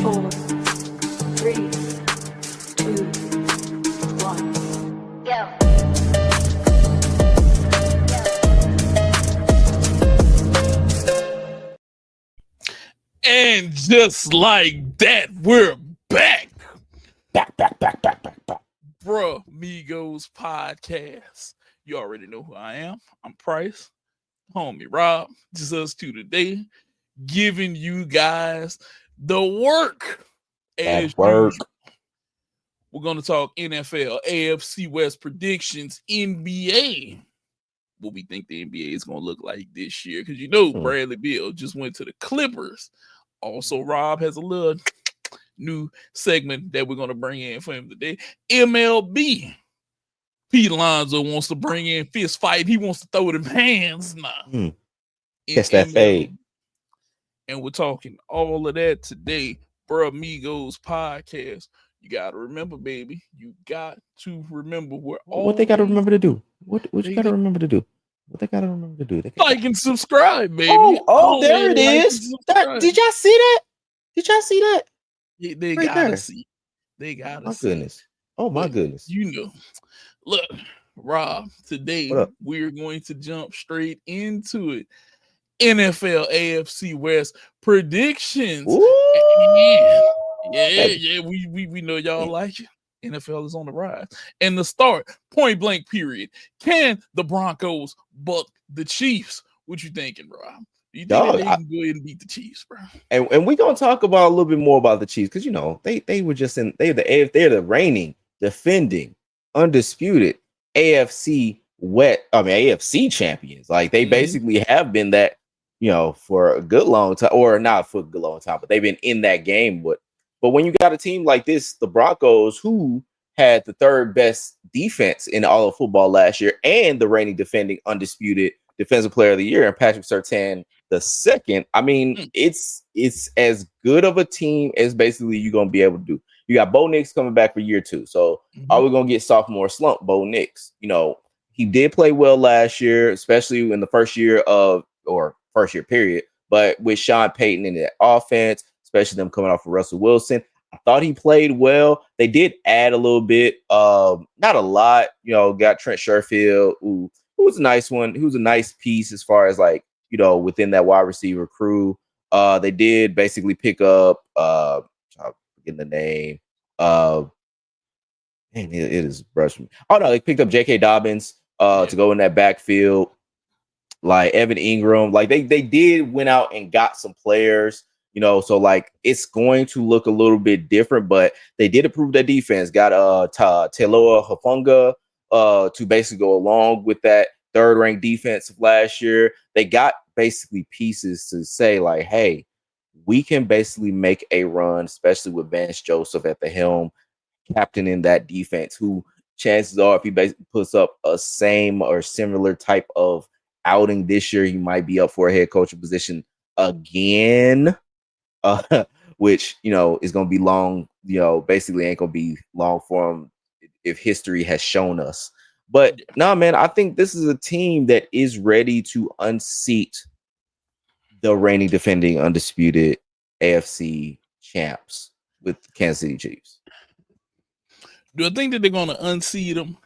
4, 3, 2, 1. Go. And just like that, we're back. Back. Bruh Migos podcast. You already know who I am. I'm Price. Homie Rob. Just us two today. Giving you guys the work. As work. usual. We're going to talk NFL, AFC West predictions, NBA. What we think the NBA is going to look like this year. Because you know Bradley Beal just went to the Clippers. Also, Rob has a little new segment that we're going to bring in for him today. MLB. Pete Alonso wants to bring in fist fight. He wants to throw them hands now. That's that fade. And we're talking all of that today. Bruh Migos podcast. You got to remember, baby. You got to remember what they got to remember to do. What you got to remember to do. What they got to remember to do. Like and subscribe, baby. Oh, there it is. Did y'all see that? Did y'all see that? Yeah, they right gotta there. See. They gotta see. Goodness. Oh my goodness. You know. Look, Rob, today we're going to jump straight into it. NFL AFC West predictions. Yeah, we know y'all like it. NFL is on the rise. And the start, point blank period. Can the Broncos buck the Chiefs? What you thinking, Rob? You think they can go ahead and beat the Chiefs, bro? And we're gonna talk about a little bit more about the Chiefs because you know they were just they're the reigning, defending, undisputed AFC champions. Like they basically have been that, you know, for a good long time, or not for a good long time, but they've been in that game. But when you got a team like this, the Broncos, who had the third best defense in all of football last year, and the reigning defending undisputed defensive player of the year, and Patrick Surtain the second. I mean, it's as good of a team as basically you're gonna be able to do. You got Bo Nix coming back for year 2. So are we gonna get sophomore slump Bo Nix? You know, he did play well last year, especially in the first year period. But with Sean Payton in the offense, especially them coming off of Russell Wilson, I thought he played well. They did add a little bit, not a lot. You know, got Trent Sherfield, who was a nice one. Who was a nice piece as far as like, you know, within that wide receiver crew. They did basically pick up, I'm forgetting the name. It is brushed me. Oh no, they picked up J.K. Dobbins to go in that backfield. Like Evan Ingram, like they did went out and got some players, you know, so like it's going to look a little bit different, but they did improve their defense. Got Taylor Hafunga to basically go along with that third ranked defense of last year. They got basically pieces to say like, hey, we can basically make a run, especially with Vance Joseph at the helm, captaining that defense, who chances are if he basically puts up a same or similar type of outing this year, he might be up for a head coaching position again, which, you know, is going to be long, you know, basically ain't going to be long for him if history has shown us. But no, man, I think this is a team that is ready to unseat the reigning, defending, undisputed AFC champs with the Kansas City Chiefs. Do I think that they're going to unseat them?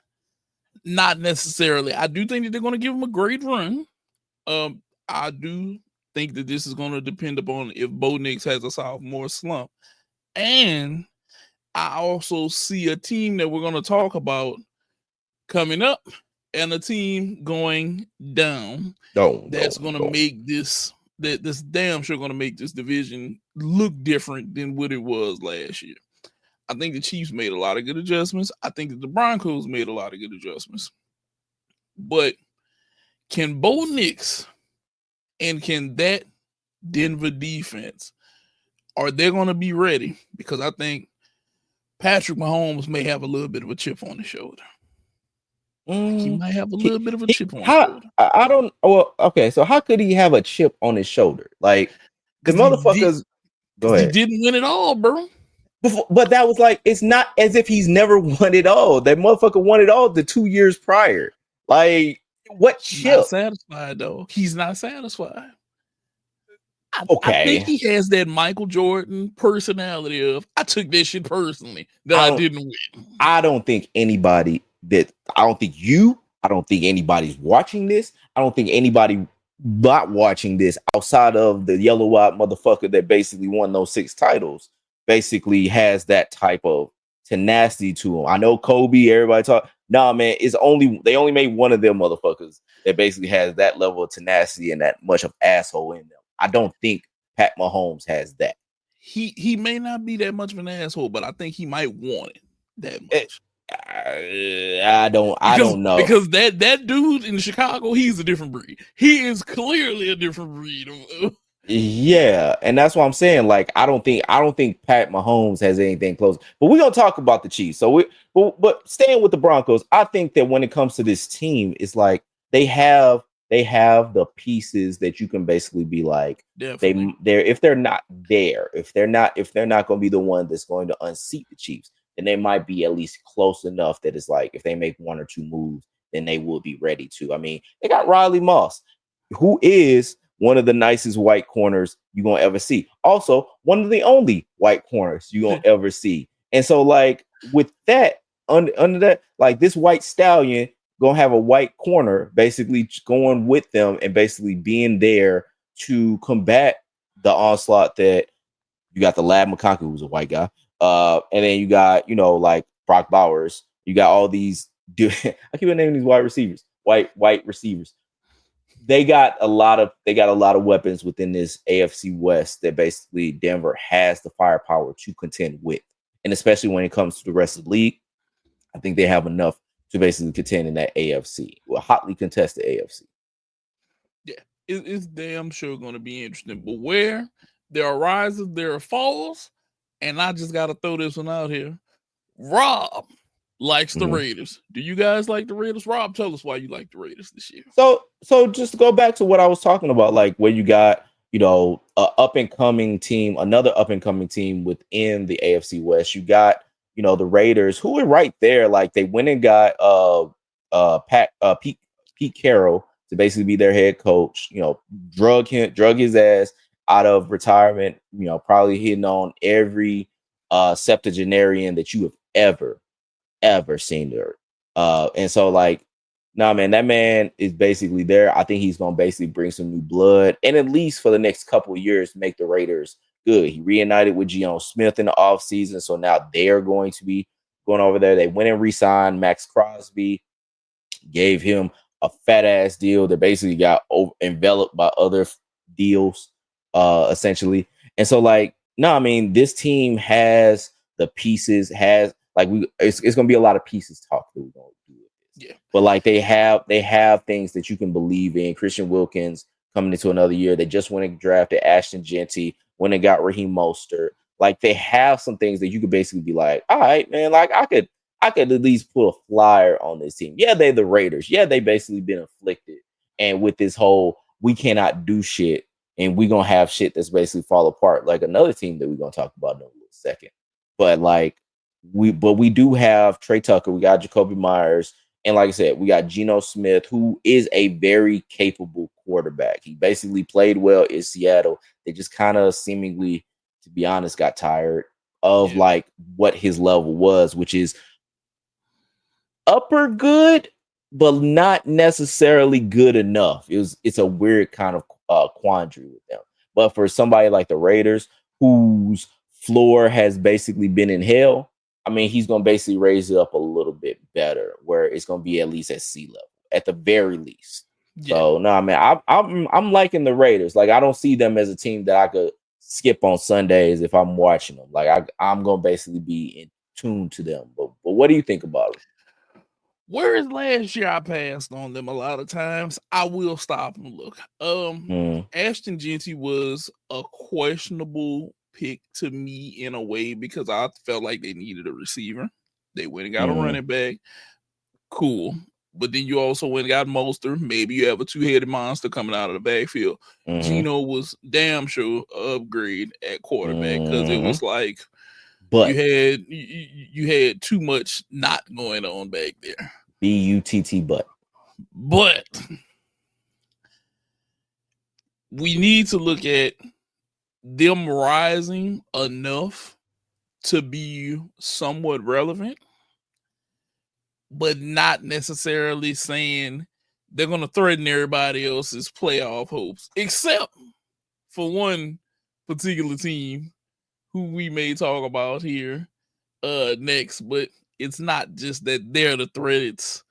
Not necessarily. I do think that they're going to give them a great run. I do think that this is going to depend upon if Bo Nix has a sophomore slump. And I also see a team that we're going to talk about coming up and a team going down that's going to make this damn sure going to make this division look different than what it was last year. I think the Chiefs made a lot of good adjustments. I think that the Broncos made a lot of good adjustments. But can Bo Nix and can that Denver defense, are they going to be ready? Because I think Patrick Mahomes may have a little bit of a chip on his shoulder. He might have a little bit of a chip on his shoulder. I don't. Well, okay. So how could he have a chip on his shoulder? Like the motherfuckers. Go ahead. He didn't win it all, bro. But that was like, it's not as if he's never won it all. That motherfucker won it all the 2 years prior. Like what chip? Not satisfied though. He's not satisfied. I think Okay. he has that Michael Jordan personality of I took this shit personally that I I don't- didn't win. I don't think anybody that I don't think you, I don't think anybody's watching this. I don't think anybody not watching this outside of the yellow-eyed motherfucker that basically won those 6 titles basically has that type of tenacity to him. I know Kobe, everybody talk. Nah, man, they only made one of them motherfuckers that basically has that level of tenacity and that much of asshole in them. I don't think Pat Mahomes has that. He may not be that much of an asshole, but I think he might want it that much. I don't know. Because that dude in Chicago, he's a different breed. He is clearly a different breed. Yeah, and that's what I'm saying. Like, I don't think Pat Mahomes has anything close. But we're gonna talk about the Chiefs. But staying with the Broncos, I think that when it comes to this team, it's like they have the pieces that you can basically be like, Definitely. if they're not going to be the one that's going to unseat the Chiefs, then they might be at least close enough that it's like if they make 1 or 2 moves, then they will be ready to. I mean, they got Riley Moss, who is one of the nicest white corners you're gonna ever see. Also, one of the only white corners you're gonna ever see. And so, like, with that, under that, like, this white stallion gonna have a white corner basically going with them and basically being there to combat the onslaught that you got the Lad McConkey, who's a white guy. And then you got, like Brock Bowers. You got all these I keep naming these wide receivers, white receivers. They got a lot of weapons within this AFC West that basically Denver has the firepower to contend with. And especially when it comes to the rest of the league, I think they have enough to basically contend in that AFC, well, hotly contested AFC. Yeah, it's damn sure going to be interesting. But where there are rises, there are falls. And I just got to throw this one out here. Rob likes the Raiders. Do you guys like the Raiders? Rob, tell us why you like the Raiders this year. So just to go back to what I was talking about, like where you got, another up and coming team within the AFC West. You got, the Raiders, who are right there. Like they went and got Pete Carroll to basically be their head coach. Drug his ass out of retirement. Probably hitting on every septuagenarian that you have ever seen there. And so, like, nah, man, that man is basically there. I think he's gonna basically bring some new blood, and at least for the next couple of years, make the Raiders good. He reunited with Geno Smith in the offseason, so now they're going to be going over there. They went and re-signed Max Crosby, gave him a fat ass deal that basically got enveloped by other deals, essentially. And so, like, no, I mean, this team has the pieces, it's gonna be a lot of pieces talk that we're gonna do with this. Yeah. But like they have things that you can believe in. Christian Wilkins coming into another year. They just went and drafted Ashton Genty, went and got Raheem Mostert. Like they have some things that you could basically be like, all right, man, like I could at least put a flyer on this team. Yeah, they're the Raiders. Yeah, they basically been afflicted. And with this whole we cannot do shit and we're gonna have shit that's basically fall apart, like another team that we're gonna talk about in a little second. But like we do have Trey Tucker, we got Jacoby Myers, and like I said, we got Geno Smith, who is a very capable quarterback. He basically played well in Seattle. They just kind of seemingly, to be honest, got tired of like what his level was, which is upper good, but not necessarily good enough. It's a weird kind of quandary with them. But for somebody like the Raiders, whose floor has basically been in hell, I mean, he's going to basically raise it up a little bit better, where it's going to be at least at sea level, at the very least. Yeah. So, no, man, I'm liking the Raiders. Like, I don't see them as a team that I could skip on Sundays if I'm watching them. Like, I'm going to basically be in tune to them. But what do you think about it? Whereas last year I passed on them a lot of times, I will stop and look. Ashton Genty was a questionable pick to me in a way because I felt like they needed a receiver. They went and got a running back. Cool. But then you also went and got Mostert. Maybe you have a two-headed monster coming out of the backfield. Geno was damn sure upgrade at quarterback because it was like you had too much not going on back there. BUTT But we need to look at them rising enough to be somewhat relevant, but not necessarily saying they're going to threaten everybody else's playoff hopes, except for one particular team who we may talk about here next. But it's not just that they're the threat. It's,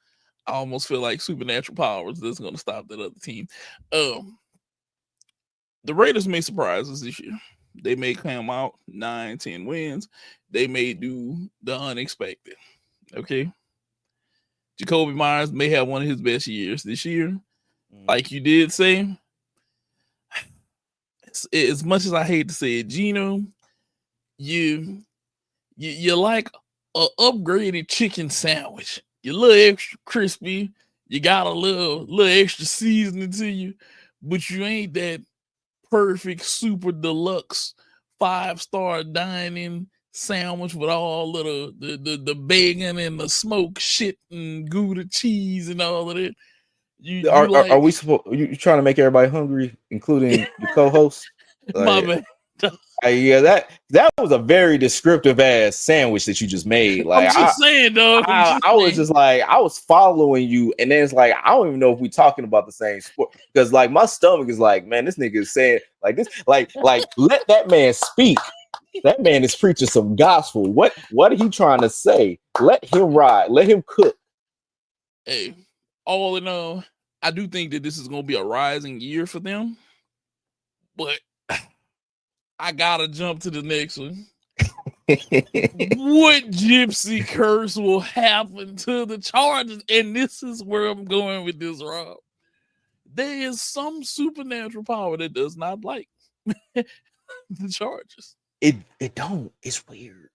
I almost feel like supernatural powers that's going to stop that other team. The Raiders may surprise us this year. They may come out 9-10 wins. They may do the unexpected. Okay. Jacoby Myers may have one of his best years this year. Like you did say, as much as I hate to say it, Gino, you're like an upgraded chicken sandwich. You're a little extra crispy. You got a little extra seasoning to you, but you ain't that perfect super deluxe 5-star dining sandwich with all of the bacon and the smoked shit and Gouda cheese and all of that. Are we supposed? You trying to make everybody hungry, including the co-host? My bad. Yeah, that was a very descriptive ass sandwich that you just made. Like, I'm just saying, dog. I was just like, I was following you, and then it's like, I don't even know if we're talking about the same sport, because like my stomach is like, man, this nigga is saying like this, like let that man speak. That man is preaching some gospel. What are he trying to say? Let him ride. Let him cook. Hey, all in all, I do think that this is going to be a rising year for them, but I gotta jump to the next one. What gypsy curse will happen to the Chargers? And this is where I'm going with this, Rob. There is some supernatural power that does not like the Chargers. It don't. It's weird.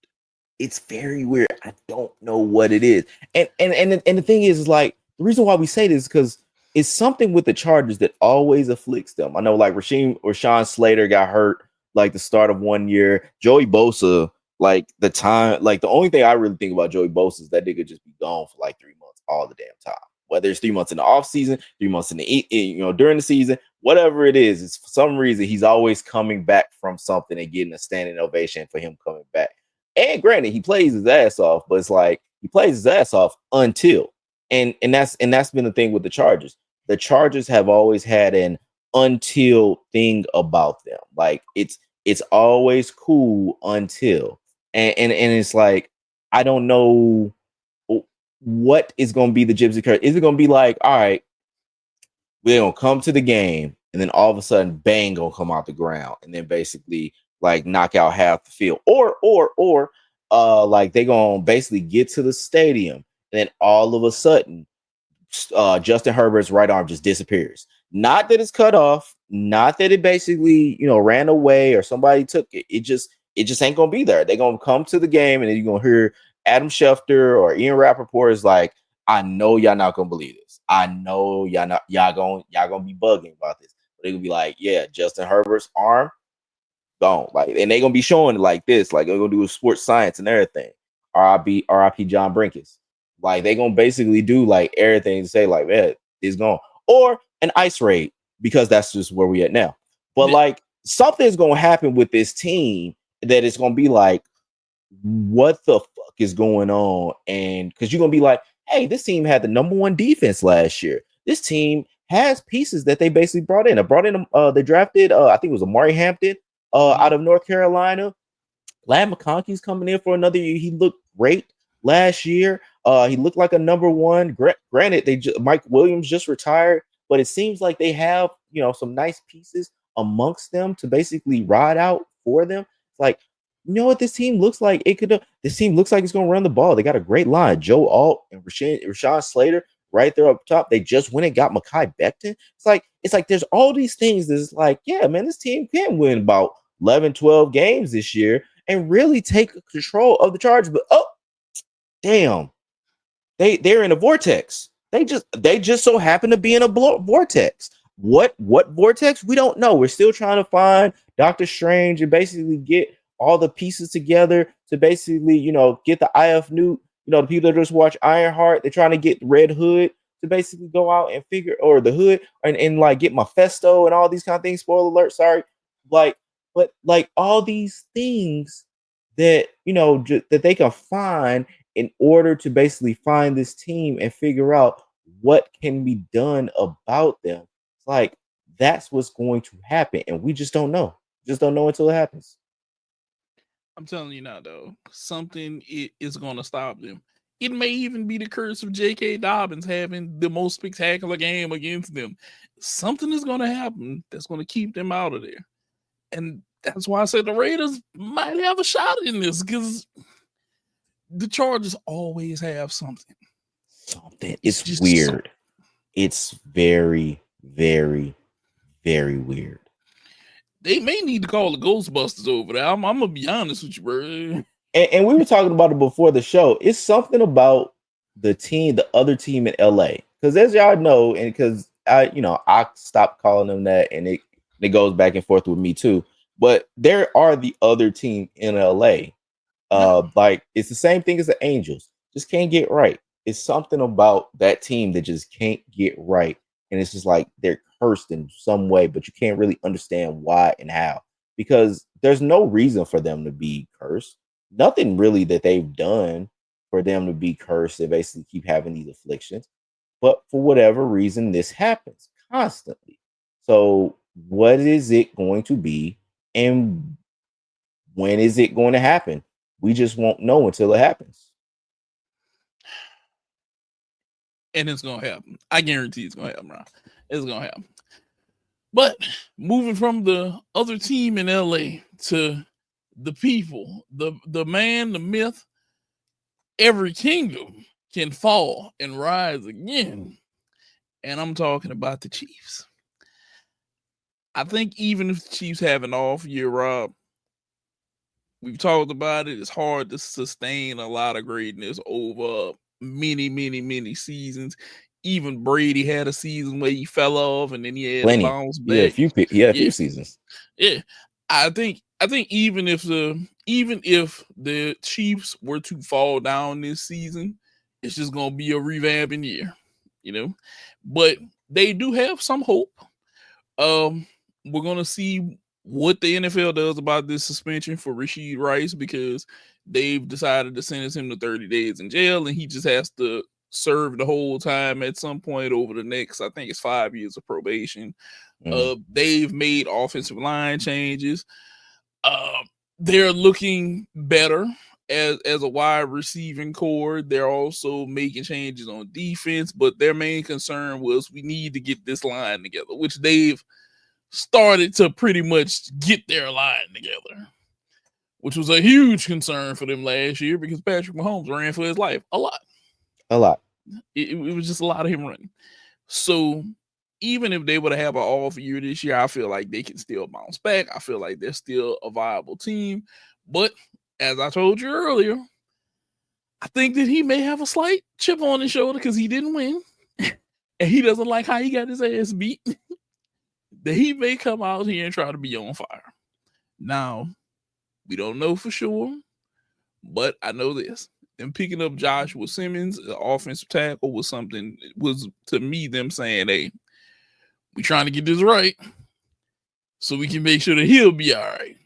It's very weird. I don't know what it is. And the thing is like, the reason why we say this is because it's something with the Chargers that always afflicts them. I know like Rashawn Slater got hurt like the start of one year. Joey Bosa, like the only thing I really think about Joey Bosa is that nigga just be gone for like 3 months all the damn time. Whether it's 3 months in the off season, 3 months in the during the season, whatever it is, it's for some reason he's always coming back from something and getting a standing ovation for him coming back. And granted, he plays his ass off, but it's like he plays his ass off until and that's been the thing with the Chargers. The Chargers have always had an until thing about them. Like it's always cool until and it's like I don't know what is going to be the gypsy curse. Is it going to be like, all right, we're going to come to the game and then all of a sudden bang gonna come out the ground and then basically like knock out half the field, or like they gonna basically get to the stadium and then all of a sudden Justin Herbert's right arm just disappears. Not that it's cut off, not that it basically, ran away or somebody took it. It just ain't gonna be there. They're gonna come to the game and then you're gonna hear Adam Schefter or Ian Rappaport is like, I know y'all not gonna believe this. I know y'all gonna be bugging about this. But they're gonna be like, yeah, Justin Herbert's arm gone. Like, and they're gonna be showing it like this, like they're gonna do sports science and everything. RIP John Brinkis. Like they gonna basically do like everything to say like, man, it's gone. Or an ice raid, because that's just where we at now. But like something's gonna happen with this team that it's gonna be like, what the fuck is going on? And because you're gonna be like, hey, this team had the number one defense last year. This team has pieces that they basically brought in. They drafted, I think it was Amari Hampton out of North Carolina. Lad McConkey's coming in for another year. He looked great last year. He looked like a number one. Granted, Mike Williams just retired, but it seems like they have, some nice pieces amongst them to basically ride out for them. It's like, you know what this team looks like? This team looks like it's going to run the ball. They got a great line. Joe Alt and Rashawn Slater right there up top. They just went and got Mekhi Becton. It's like there's all these things that's like, yeah, man, this team can win about 11, 12 games this year and really take control of the Chargers. But damn, they're in a vortex. They just so happen to be in a vortex. What vortex? We don't know. We're still trying to find Doctor Strange and basically get all the pieces together to basically, get the IF Newt, the people that just watch Ironheart. They're trying to get Red Hood to basically go out and figure, or the Hood, and like get Mephisto and all these kind of things. Spoiler alert, sorry. Like but like all these things that that they can find in order to basically find this team and figure out what can be done about them. It's like that's what's going to happen, and we just don't know. Just don't know until it happens. I'm telling you now, though, something is going to stop them. It may even be the curse of J.K. Dobbins having the most spectacular game against them. Something is going to happen that's going to keep them out of there. And that's why I said the Raiders might have a shot in this, because the Chargers always have something. It's just weird. something. It's very, very, very weird. They may need to call the Ghostbusters over there. I'm gonna be honest with you, bro. And we were talking about it before the show. It's something about the other team in LA. Because as y'all know, and because I stopped calling them that, and it goes back and forth with me too. But there are the other team in LA. Like it's the same thing as the Angels. Just can't get right. It's something about that team that just can't get right. And it's just like they're cursed in some way, but you can't really understand why and how. Because there's no reason for them to be cursed. Nothing really that they've done for them to be cursed. They basically keep having these afflictions. But for whatever reason, this happens constantly. So what is it going to be? And when is it going to happen? We just won't know until it happens. And it's going to happen. I guarantee it's going to happen, Ron. It's going to happen. But moving from the other team in LA to the people, the man, the myth, every kingdom can fall and rise again. And I'm talking about the Chiefs. I think even if the Chiefs have an off year, Rob, we've talked about it, it's hard to sustain a lot of greatness over many seasons. Even Brady had a season where he fell off and then he had to bounce back. Yeah, a few seasons. Yeah. I think even if the Chiefs were to fall down this season, it's just gonna be a revamping year, But they do have some hope. We're gonna see what the NFL does about this suspension for Rashid Rice, because they've decided to sentence him to 30 days in jail, and he just has to serve the whole time at some point over the next, I think it's 5 years of probation. They've made offensive line changes. They're looking better as a wide receiving core. They're also making changes on defense, but their main concern was we need to get this line together, which they've started to pretty much get their line together, which was a huge concern for them last year because Patrick Mahomes ran for his life a lot. It was just a lot of him running. So even if they were to have an off year this year, I feel like they can still bounce back. I feel like they're still a viable team. But as I told you earlier, I think that he may have a slight chip on his shoulder because he didn't win. And he doesn't like how he got his ass beat. That he may come out here and try to be on fire. Now, we don't know for sure, but I know this. Them picking up Joshua Simmons, the offensive tackle, was to me them saying, hey, we trying to get this right so we can make sure that he'll be all right.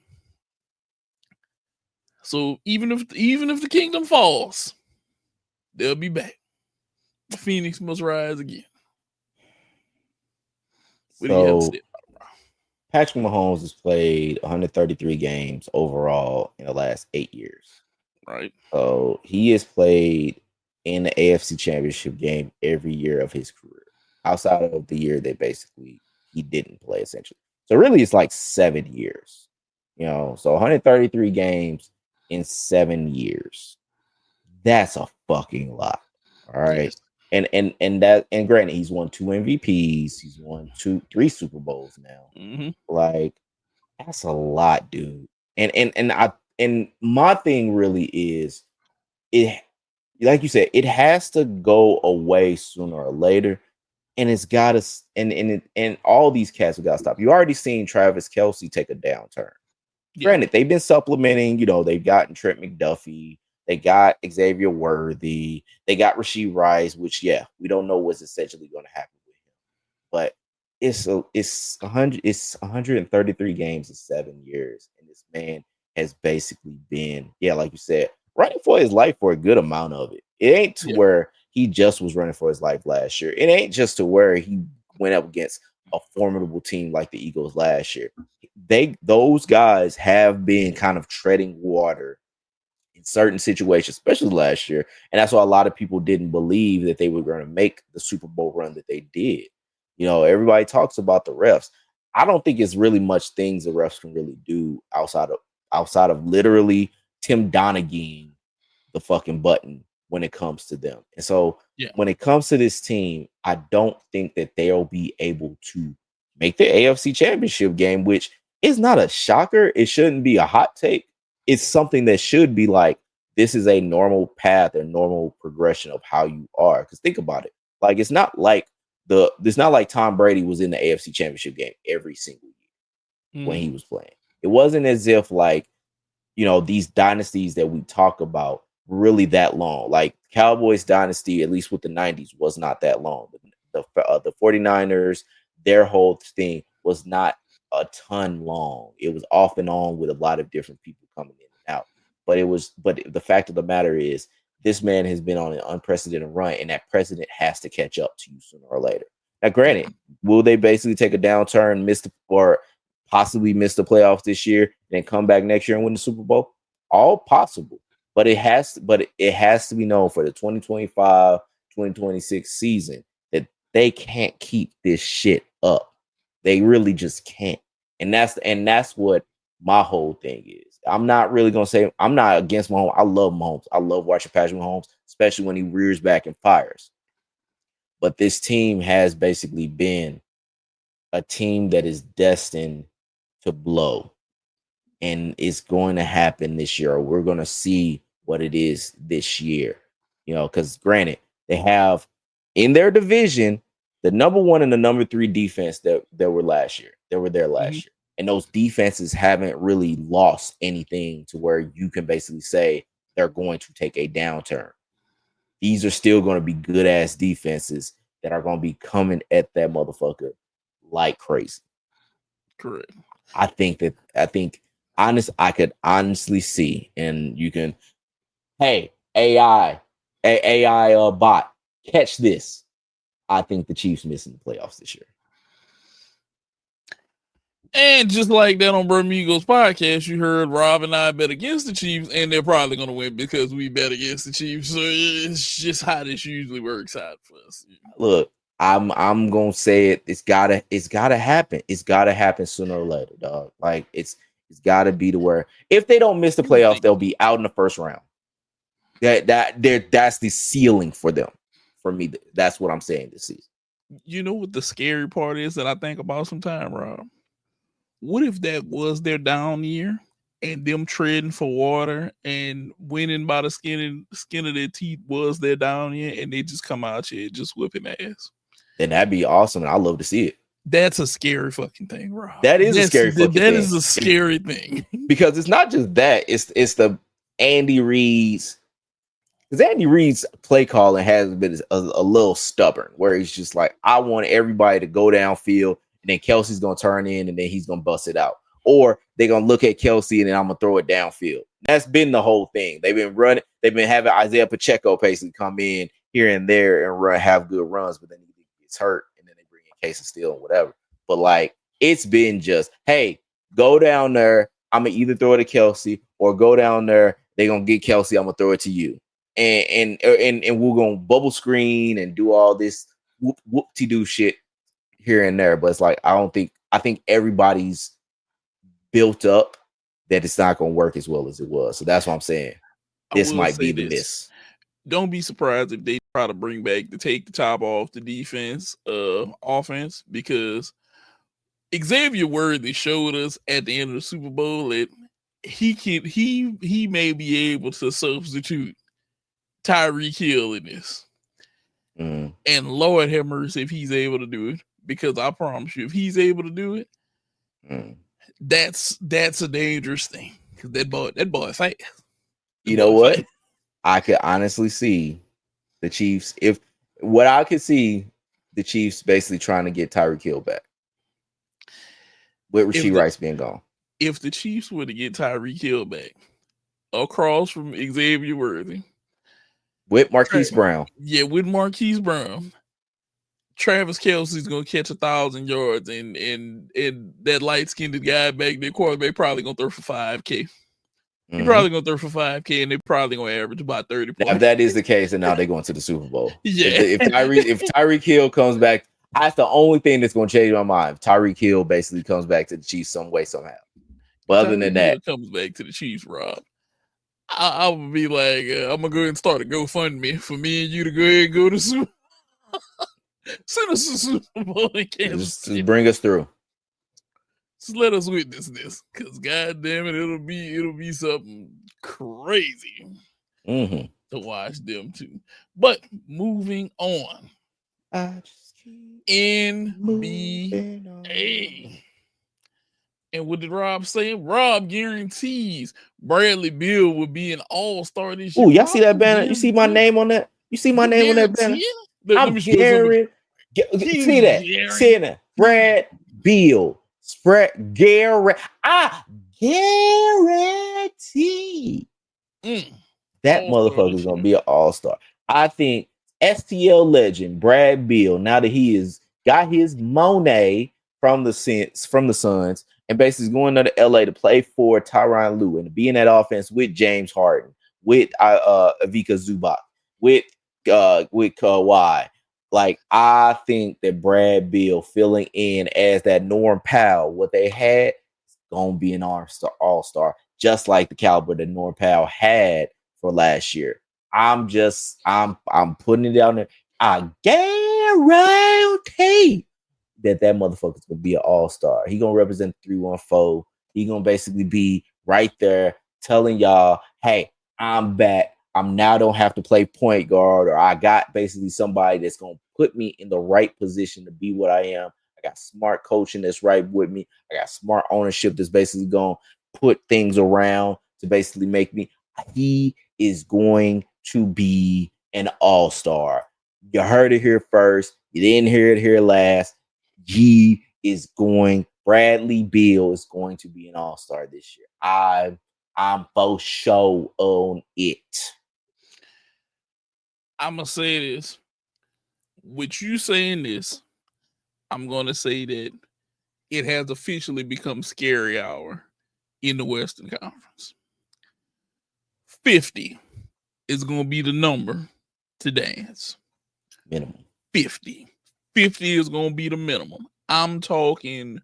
So even if the kingdom falls, they'll be back. The Phoenix must rise again. What do you have to say about it, bro? Patrick Mahomes has played 133 games overall in the last 8 years. Right. So he has played in the AFC Championship game every year of his career, outside of the year that basically he didn't play, essentially. So really, it's like 7 years. So 133 games in 7 years. That's a fucking lot. All right. Yes. And granted, he's won 2 MVPs, he's won 3 Super Bowls now. Mm-hmm. Like, that's a lot, dude. And my thing really is, it, like you said, it has to go away sooner or later, and it's got to, and all these cats have got to stop. You already seen Travis Kelce take a downturn. Yeah. Granted, they've been supplementing. They've gotten Trent McDuffie, they got Xavier Worthy, they got Rashid Rice, which we don't know what's essentially going to happen with him, but it's 133 games in 7 years, and this man has basically been, yeah, like you said, running for his life for a good amount of it. It ain't to where he just was running for his life last year. It ain't just to where he went up against a formidable team like the Eagles last year. Those guys have been kind of treading water in certain situations, especially last year. And that's why a lot of people didn't believe that they were going to make the Super Bowl run that they did. You know, everybody talks about the refs. I don't think it's really much things the refs can really do outside of literally Tim Donaghy the fucking button when it comes to them. And so when it comes to this team, I don't think that they'll be able to make the AFC Championship game, which is not a shocker. It shouldn't be a hot take. It's something that should be like, this is a normal path and normal progression of how you are. Because think about it. Like, it's not like Tom Brady was in the AFC Championship game every single year when he was playing. It wasn't as if, like, you know, these dynasties that we talk about really that long. Like Cowboys dynasty, at least with the 90s, was not that long. The 49ers, their whole thing was not a ton long. It was off and on with a lot of different people coming in and out. But the fact of the matter is, this man has been on an unprecedented run, and that precedent has to catch up to you sooner or later. Now, granted, will they basically take a downturn, or possibly miss the playoffs this year, and then come back next year and win the Super Bowl? All possible. But it has to be known for the 2025-2026 season that they can't keep this shit up. They really just can't. And that's what my whole thing is. I'm not really gonna say I'm not against Mahomes. I love Mahomes. I love watching Patrick Mahomes, especially when he rears back and fires. But this team has basically been a team that is destined to blow. And it's going to happen this year. We're going to see what it is this year. You know, because granted, they have in their division the number 1 and the number 3 defense that were last year. They were there last year. And those defenses haven't really lost anything to where you can basically say they're going to take a downturn. These are still going to be good ass defenses that are going to be coming at that motherfucker like crazy. Correct. I could honestly see, and you can, hey, AI bot, catch this. I think the Chiefs missing the playoffs this year. And just like that on Bermigos podcast, you heard Rob and I bet against the Chiefs, and they're probably going to win because we bet against the Chiefs. So it's just how this usually works out for us. Look, I'm gonna say it. It's gotta happen. It's gotta happen sooner or later, dog. Like it's gotta be to where if they don't miss the playoffs, they'll be out in the first round. That's the ceiling for them. For me, that's what I'm saying this season. You know what the scary part is that I think about sometimes, Rob? What if that was their down year and them treading for water and winning by the skin of their teeth was their down year, and they just come out here just whipping ass? Then that'd be awesome, and I'd love to see it. That's a scary fucking thing, Rob. That is a scary fucking thing. That is a scary thing. Because it's not just that, it's the Andy Reid's. Because Andy Reid's play calling has been a little stubborn, where he's just like, I want everybody to go downfield, and then Kelsey's going to turn in, and then he's going to bust it out. Or they're going to look at Kelsey, and then I'm going to throw it downfield. That's been the whole thing. They've been running. They've been having Isaiah Pacheco basically come in here and there and have good runs, but then he gets hurt, and then they bring in Case of Steel and whatever. But, like, it's been just, hey, go down there. I'm going to either throw it to Kelsey, or go down there. They're going to get Kelsey. I'm going to throw it to you. And we're going to bubble screen and do all this whoop-de-doo shit here and there. But it's like, I think everybody's built up that it's not going to work as well as it was. So that's what I'm saying. This might be the miss. Don't be surprised if they try to take the top off the defense, offense, because Xavier Worthy showed us at the end of the Super Bowl that he may be able to substitute Tyreek Hill in this. And Lord have mercy if he's able to do it, because I promise you, if he's able to do it, that's a dangerous thing, because that boy fast. You know what? I could honestly see the Chiefs, the Chiefs basically trying to get Tyreek Hill back. with Rasheed Rice being gone. If the Chiefs were to get Tyreek Hill back across from Xavier Worthy with Marquise Brown. Yeah, with Marquise Brown. Travis Kelce's gonna catch 1,000 yards, and that light-skinned guy back there, quarterback, probably gonna throw for 5K. He probably gonna throw for 5K, and they're probably gonna average about 30 points. Now, if that is the case, then now they're going to the Super Bowl. Yeah. If Tyreek Hill comes back, that's the only thing that's going to change my mind. If Tyreek Hill basically comes back to the Chiefs some way, somehow. But other than that, comes back to the Chiefs, Rob, I would be like, I'm gonna go ahead and start a GoFundMe for me and you to go ahead and go to Super. Send us a Super Bowl in Kansas City. Just bring us through. Just let us witness this, because God damn it, it'll be something crazy to watch them too. But moving on, NBA. And what did Rob say? Rob guarantees Bradley Beal will be an all-star this year. Oh, y'all see that banner? You see my name on that? You see my name on that banner? I'm guaranteed. See that? See that? Brad Beal. Spread Garrett. I guarantee that motherfucker's gonna be an all-star. I think STL legend Brad Beal, now that he has got his Monet from the Suns and basically going to LA to play for Tyronn Lue and to be in that offense with James Harden, with Ivica Zubac, with Kawhi. Like, I think that Brad Beal filling in as that Norm Powell, what they had, is going to be an all-star, just like the caliber that Norm Powell had for last year. I'm putting it down there. I guarantee that motherfucker's going to be an all-star. He going to represent 314. He going to basically be right there telling y'all, hey, I'm back. I'm now don't have to play point guard, or I got basically somebody that's going to put me in the right position to be what I am. I got smart coaching that's right with me. I got smart ownership that's basically going to put things around to basically make me. He is going to be an all-star. You heard it here first. You didn't hear it here last. Bradley Beal is going to be an all-star this year. I'm for sure on it. I'm going to say this. With you saying this, I'm going to say that it has officially become scary hour in the Western Conference. 50 is going to be the number to dance. Minimum. 50. 50 is going to be the minimum. I'm talking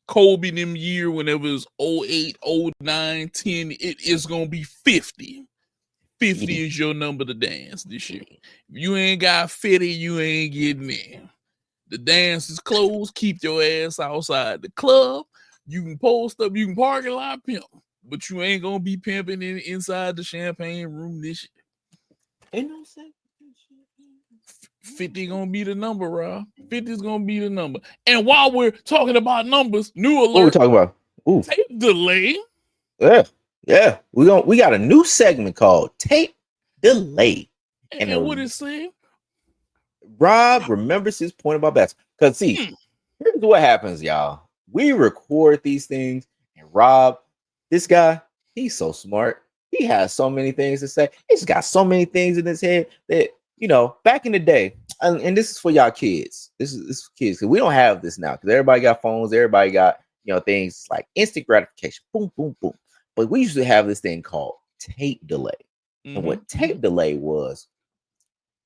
Kobe them year whenever it was 08, 09, 10. It is going to be 50. 50 is your number to dance this year. If you ain't got 50, you ain't getting in. The dance is closed. Keep your ass outside the club. You can post up. You can parking lot pimp. But you ain't going to be pimping inside the champagne room this year. Ain't no sense. 50 going to be the number, Rob. 50 is going to be the number. And while we're talking about numbers, new alert. What are we talking about? Ooh. Tape delay. Yeah. We got a new segment called Tape Delay. And what it said? Rob remembers his point about basketball. Because see, here's what happens, y'all. We record these things, and Rob, this guy, he's so smart. He has so many things to say. He's got so many things in his head that, you know, back in the day, and this is for y'all kids. This is for kids, because we don't have this now, because everybody got phones, everybody got, you know, things like instant gratification. Boom, boom, boom. But we used to have this thing called tape delay. And what tape delay was,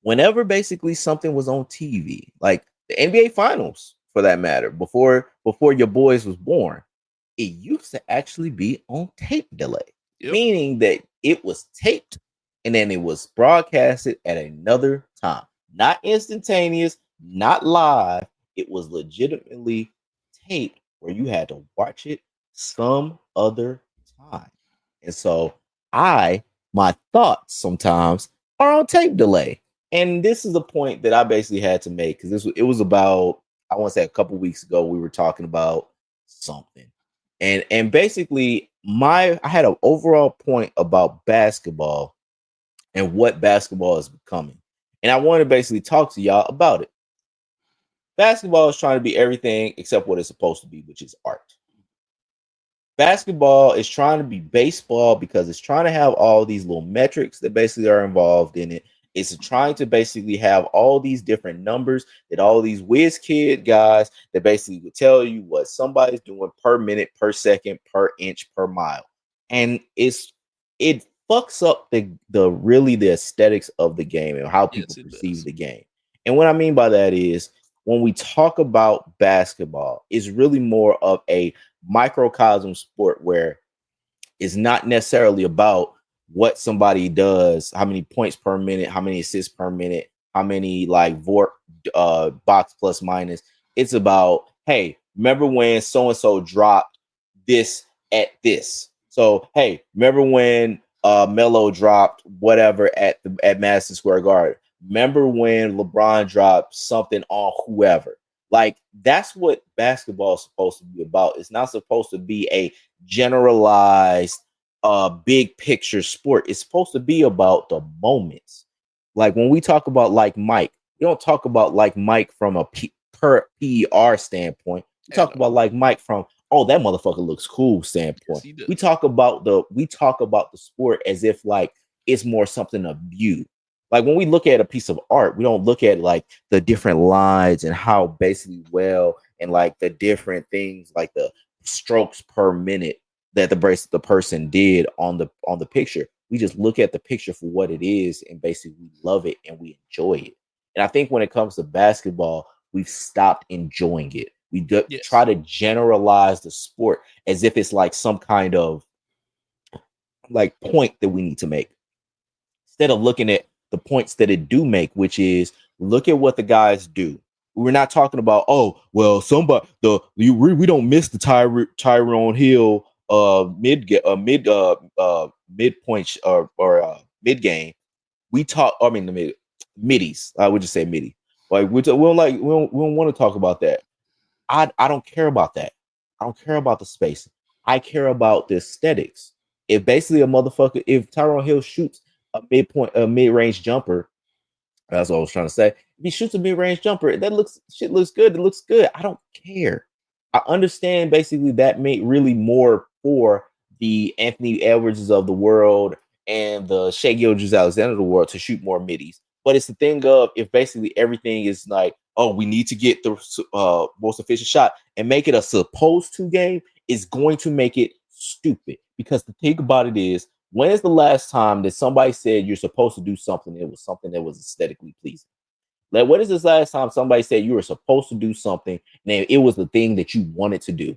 whenever basically something was on TV, like the NBA Finals, for that matter, before your boys was born, it used to actually be on tape delay, meaning that it was taped and then it was broadcasted at another time, not instantaneous, not live. It was legitimately taped where you had to watch it some other time. And so my thoughts sometimes are on tape delay. And this is a point that I basically had to make, because it was about, I want to say a couple weeks ago, we were talking about something. And basically I had an overall point about basketball and what basketball is becoming. And I want to basically talk to y'all about it. Basketball is trying to be everything except what it's supposed to be, which is art. basketball is trying to be baseball because it's trying to have all these little metrics that basically are involved in it. It's trying to basically have all these different numbers that all these whiz kid guys that basically would tell you what somebody's doing per minute, per second, per inch, per mile. And it fucks up the really the aesthetics of the game and how people Yes, it perceive does. the game. And what I mean by that is when we talk about basketball, it's really more of a microcosm sport where it's not necessarily about what somebody does, how many points per minute, how many assists per minute, how many like box plus minus. It's about, hey, remember when so and so dropped this at this. So hey, remember when Melo dropped whatever at Madison Square Garden. Remember when LeBron dropped something on whoever. Like that's what basketball is supposed to be about. It's not supposed to be a generalized big picture sport. It's supposed to be about the moments. Like when we talk about like Mike, we don't talk about like Mike from a per PER standpoint. We talk about like Mike from, oh, that motherfucker looks cool standpoint. Yes, we talk about the sport as if like it's more something of you. Like when we look at a piece of art, we don't look at like the different lines and how basically well and like the different things like the strokes per minute that the person did on the picture. We just look at the picture for what it is and basically love it and we enjoy it. And I think when it comes to basketball, we've stopped enjoying it. We try to generalize the sport as if it's like some kind of like point that we need to make instead of looking at the points that it do make, which is look at what the guys do. We're not talking about, oh, well, we don't miss the Tyrone Hill midpoint or mid game. We talk, I mean the middies. I would just say midi. Like we don't want to talk about that. I don't care about that. I don't care about the space. I care about the aesthetics. If basically if Tyrone Hill shoots a mid-range jumper, that's what I was trying to say. If he shoots a mid-range jumper, looks good. It looks good. I don't care. I understand basically that made really more for the Anthony Edwards of the world and the Shai Gilgeous-Alexander of the world to shoot more middies. But it's the thing of if basically everything is like, oh, we need to get the most efficient shot and make it a supposed to game, is going to make it stupid. Because the thing about it is, when is the last time that somebody said you're supposed to do something? It was something that was aesthetically pleasing. Like, when is this last time somebody said you were supposed to do something and it was the thing that you wanted to do?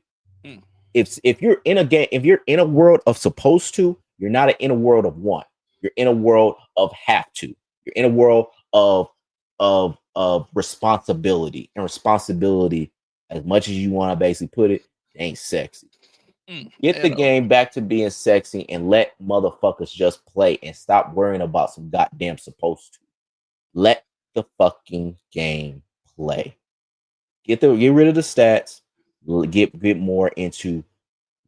If you're in a game, if you're in a world of supposed to, you're not in a world of want. You're in a world of have to. You're in a world of responsibility. And responsibility, as much as you want to basically put it, ain't sexy. Get the game back to being sexy and let motherfuckers just play and stop worrying about some goddamn supposed to. Let the fucking game play. Get rid of the stats. Get more into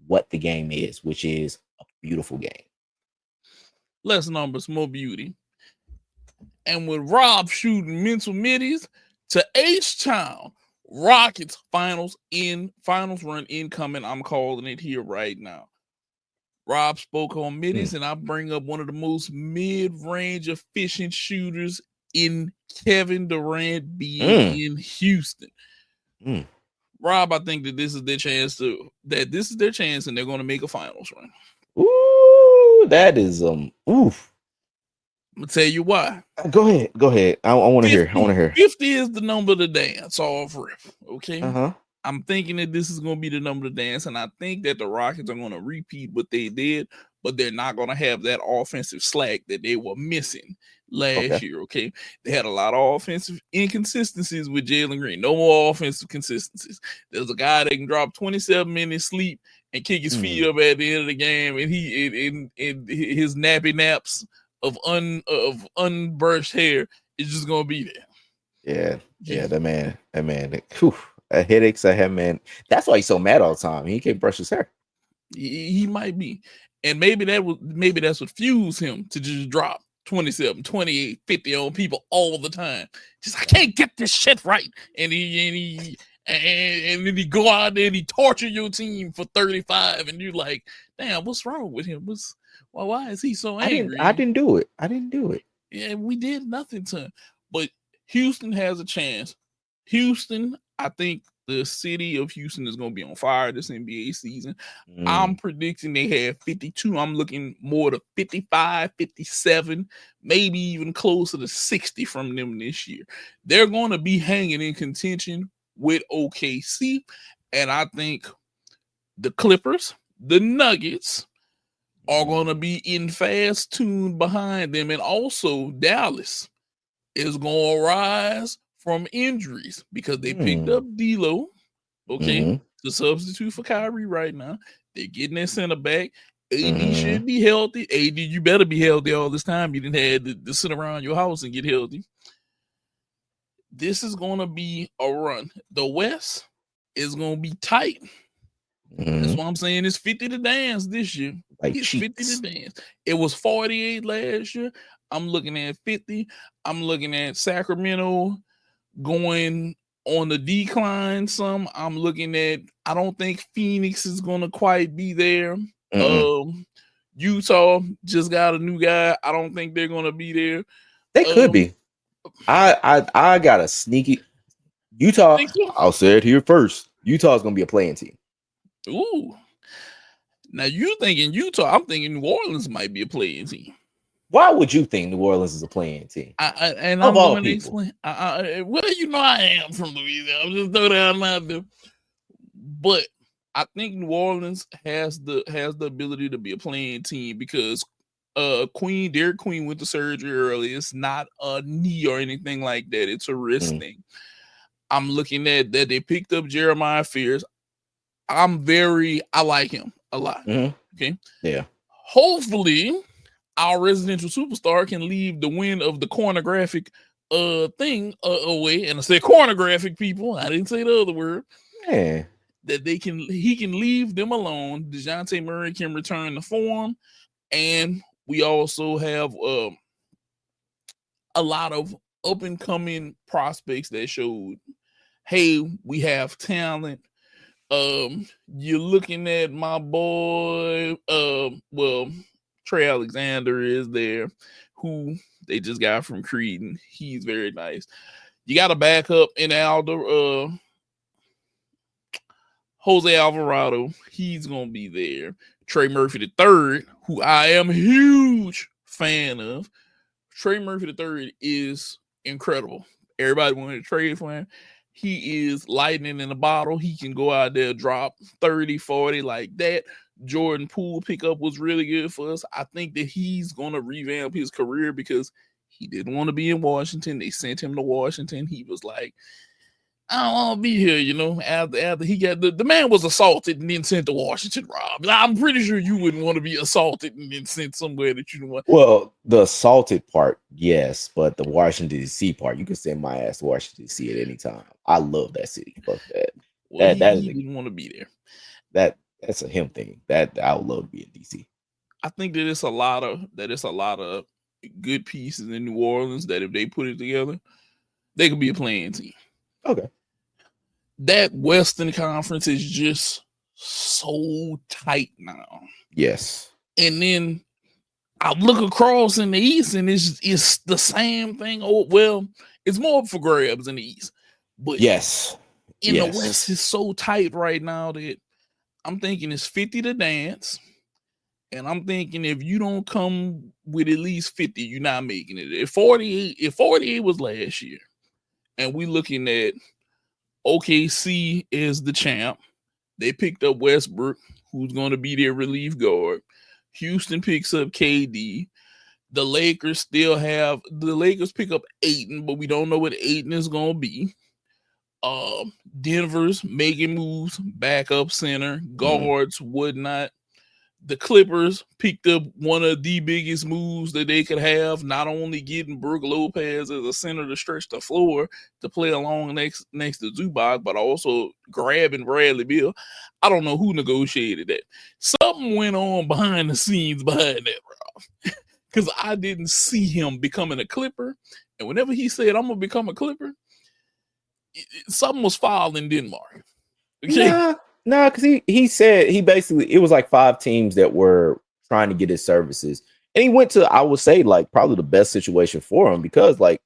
what the game is, which is a beautiful game. Less numbers, more beauty. And with Rob shooting mental middies to H-Town, Rockets finals run incoming. I'm calling it here right now. Rob spoke on middies, and I bring up one of the most mid-range efficient shooters in Kevin Durant being in Houston. Rob, I think that this is their chance and they're going to make a finals run. Ooh, that is oof. I'm gonna tell you why. Go ahead. I want to hear. 50 is the number to dance off rip. Okay. Uh-huh. I'm thinking that this is gonna be the number to dance, and I think that the Rockets are gonna repeat what they did, but they're not gonna have that offensive slack that they were missing last year. Okay. They had a lot of offensive inconsistencies with Jalen Green. No more offensive consistencies. There's a guy that can drop 27 in his sleep and kick his feet up at the end of the game, and his nappy naps of unbrushed hair is just gonna be there. Yeah, that man. Whew, headaches I have, man. That's why he's so mad all the time. He can't brush his hair. He might be, and maybe that's what fuels him to just drop 27, 28, 50 on people all the time. Just I can't get this shit right, and and then he go out there and he torture your team for 35, and you're like, damn, what's wrong with him? Why is he so angry? I didn't do it. Yeah, we did nothing to him. But Houston has a chance. Houston, I think the city of Houston is going to be on fire this NBA season. I'm predicting they have 52. I'm looking more to 55, 57, maybe even closer to 60 from them this year. They're going to be hanging in contention with OKC. And I think the Clippers, the Nuggets, are going to be in fast tune behind them. And also Dallas is going to rise from injuries because they picked up D'Lo, okay, to substitute for Kyrie right now. They're getting their center back. AD should be healthy. AD, you better be healthy all this time. You didn't have to sit around your house and get healthy. This is going to be a run. The West is going to be tight. That's why I'm saying it's 50 to dance this year. Like it's cheeks. 50 to dance. It was 48 last year. I'm looking at 50. I'm looking at Sacramento going on the decline some. I'm looking at, I don't think Phoenix is going to quite be there. Utah just got a new guy. I don't think they're going to be there. They could be. I got a sneaky Utah. I'll say it here first. Utah is going to be a playing team. Ooh. Now you thinking Utah, I'm thinking New Orleans might be a playing team. Why would you think New Orleans is a playing team? I'm going to explain. Well, you know I am from Louisiana. I'm just throwing that out there. But I think New Orleans has the ability to be a playing team because Derek Queen went to surgery early. It's not a knee or anything like that. It's a wrist thing. I'm looking at that they picked up Jeremiah Fears. I like him a lot. Okay. Yeah. Hopefully our residential superstar can leave the win of the cornographic thing away. And I said cornographic people. I didn't say the other word. Yeah. That he can leave them alone. DeJounte Murray can return to form. And we also have a lot of up and coming prospects that showed, hey, we have talent. You're looking at my boy, Trey Alexander is there, who they just got from Creighton. He's very nice. You got a backup in Jose Alvarado. He's gonna be there. Trey Murphy III, who I am a huge fan of. Trey Murphy III is incredible. Everybody wanted to trade for him. He is lightning in a bottle. He can go out there, drop 30, 40 like that. Jordan Poole pickup was really good for us. I think that he's going to revamp his career because he didn't want to be in Washington. They sent him to Washington. He was like, I don't want to be here, you know. After he got the man was assaulted and then sent to Washington, Rob. I'm pretty sure you wouldn't want to be assaulted and then sent somewhere that you don't want. Well, the assaulted part, yes, but the Washington D.C. part, you can send my ass to Washington D.C. at any time. I love that city. Fuck that. Well, he didn't want to be there. That's a him thing. That I would love to be in D.C. I think that it's a lot of good pieces in New Orleans that if they put it together, they could be a playing team. Okay. That Western Conference is just so tight now. Yes. And then I look across in the East and it's the same thing. Oh, well, it's more up for grabs in the East. But yes, in the West is so tight right now that I'm thinking it's 50 to dance. And I'm thinking if you don't come with at least 50, you're not making it. If 48 was last year, and we looking at OKC is the champ. They picked up Westbrook, who's going to be their relief guard. Houston picks up KD. The Lakers pick up Ayton, but we don't know what Ayton is going to be. Denver's making moves, backup center, guards, whatnot. The Clippers picked up one of the biggest moves that they could have, not only getting Brook Lopez as a center to stretch the floor to play along next to Zubac, but also grabbing Bradley Beal. I don't know who negotiated that. Something went on behind the scenes behind that, Rob. Because I didn't see him becoming a Clipper. And whenever he said, I'm going to become a Clipper, something was filed in Denmark. Okay. Nah, because he said he basically, it was like 5 teams that were trying to get his services, and he went to, I would say, like probably the best situation for him, because like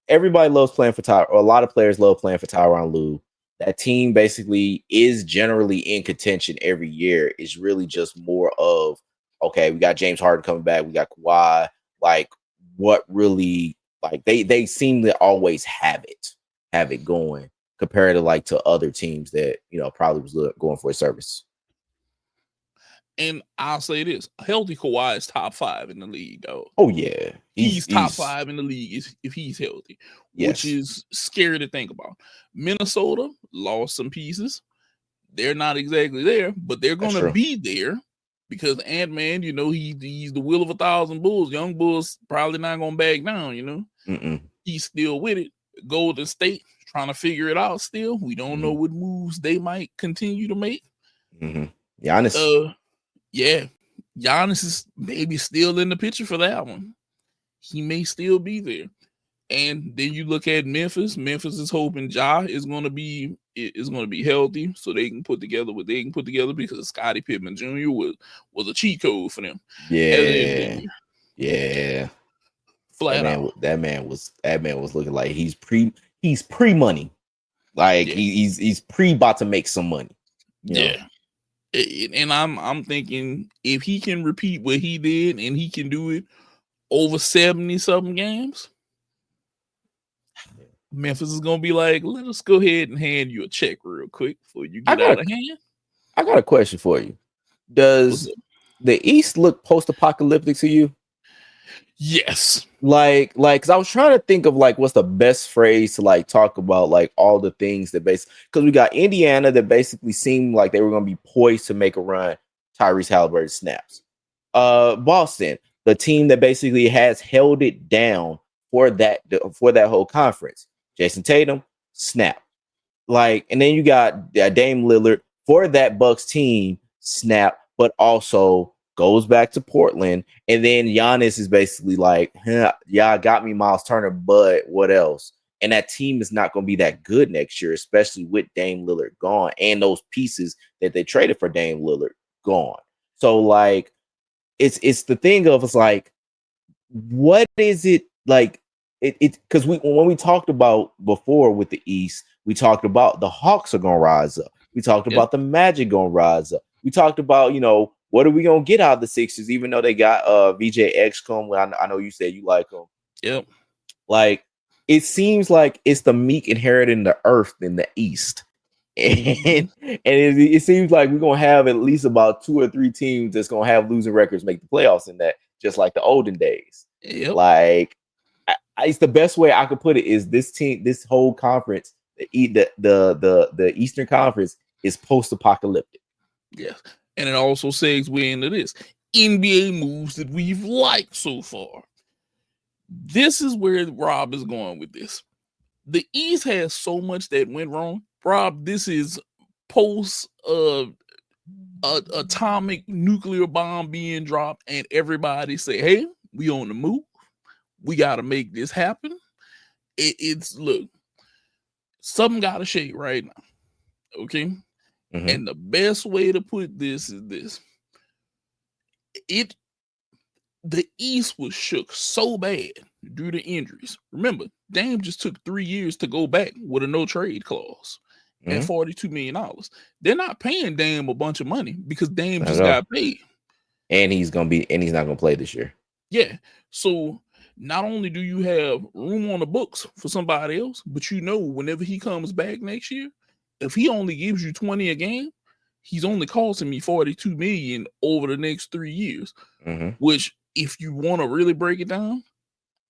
everybody loves playing for Tyron, or a lot of players love playing for Tyronn Lue. That team basically is generally in contention every year. It's really just more of, okay, we got James Harden coming back, we got Kawhi. Like, what really, like they seem to always have it going, compared to like to other teams that, you know, probably was going for a service. And I'll say this: a healthy Kawhi is top 5 in the league, though. Oh yeah, he's top 5 in the league if he's healthy, which is scary to think about. Minnesota lost some pieces; they're not exactly there, but they're going to be there because Ant-Man, you know, he's the will of 1,000 bulls. Young Bulls probably not going to back down. You know, he's still with it. Golden State trying to figure it out. Still, we don't know what moves they might continue to make. Giannis. Yeah, Giannis is maybe still in the picture for that one. He may still be there. And then you look at Memphis. Memphis is hoping Ja is going to be healthy, so they can put together what they can put together, because Scottie Pippen Jr. was a cheat code for them. Yeah. Flat out. That man was looking like he's pre money. Like he's pre about to make some money. You know? And I'm thinking, if he can repeat what he did and he can do it over 70-something games, Memphis is gonna be like, let us go ahead and hand you a check real quick before you get out of hand. I got a question for you. Does the East look post-apocalyptic to you? Yes. Like, because I was trying to think of like what's the best phrase to like talk about like all the things that because we got Indiana that basically seemed like they were going to be poised to make a run. Tyrese Halliburton snaps. Boston, the team that basically has held it down for that whole conference. Jason Tatum, snap. Like, and then you got Dame Lillard for that Bucks team, snap, but also goes back to Portland, and then Giannis is basically like, y'all got me, Miles Turner, but what else? And that team is not going to be that good next year, especially with Dame Lillard gone and those pieces that they traded for Dame Lillard gone. So like, it's the thing of, it's like, what is it like? It because when we talked about before with the East, we talked about the Hawks are going to rise up. We talked about the Magic going to rise up. We talked about, you know, what are we gonna get out of the Sixers, even though they got VJ Exum? I know you said you like him. Yep. Like, it seems like it's the meek inheriting the earth in the East, and it seems like we're gonna have at least about 2 or 3 teams that's gonna have losing records make the playoffs in that, just like the olden days. Yep. Like, it's the best way I could put it is this team, this whole conference, the Eastern Conference is post-apocalyptic. Yes. And it also segue into this NBA moves that we've liked so far. This is where Rob is going with this. The East has so much that went wrong. Rob, this is post atomic nuclear bomb being dropped, and everybody say, hey, we on the move. We got to make this happen. It's look, something got to shake right now. Okay. And the best way to put this is this. The East was shook so bad due to injuries. Remember, Dame just took 3 years to go back with a no trade clause and $42 million. They're not paying Dame a bunch of money because Dame just got paid. And he's not gonna play this year. Yeah. So not only do you have room on the books for somebody else, but you know, whenever he comes back next year, if he only gives you 20 a game, he's only costing me $42 million over the next 3 years. Which, if you want to really break it down,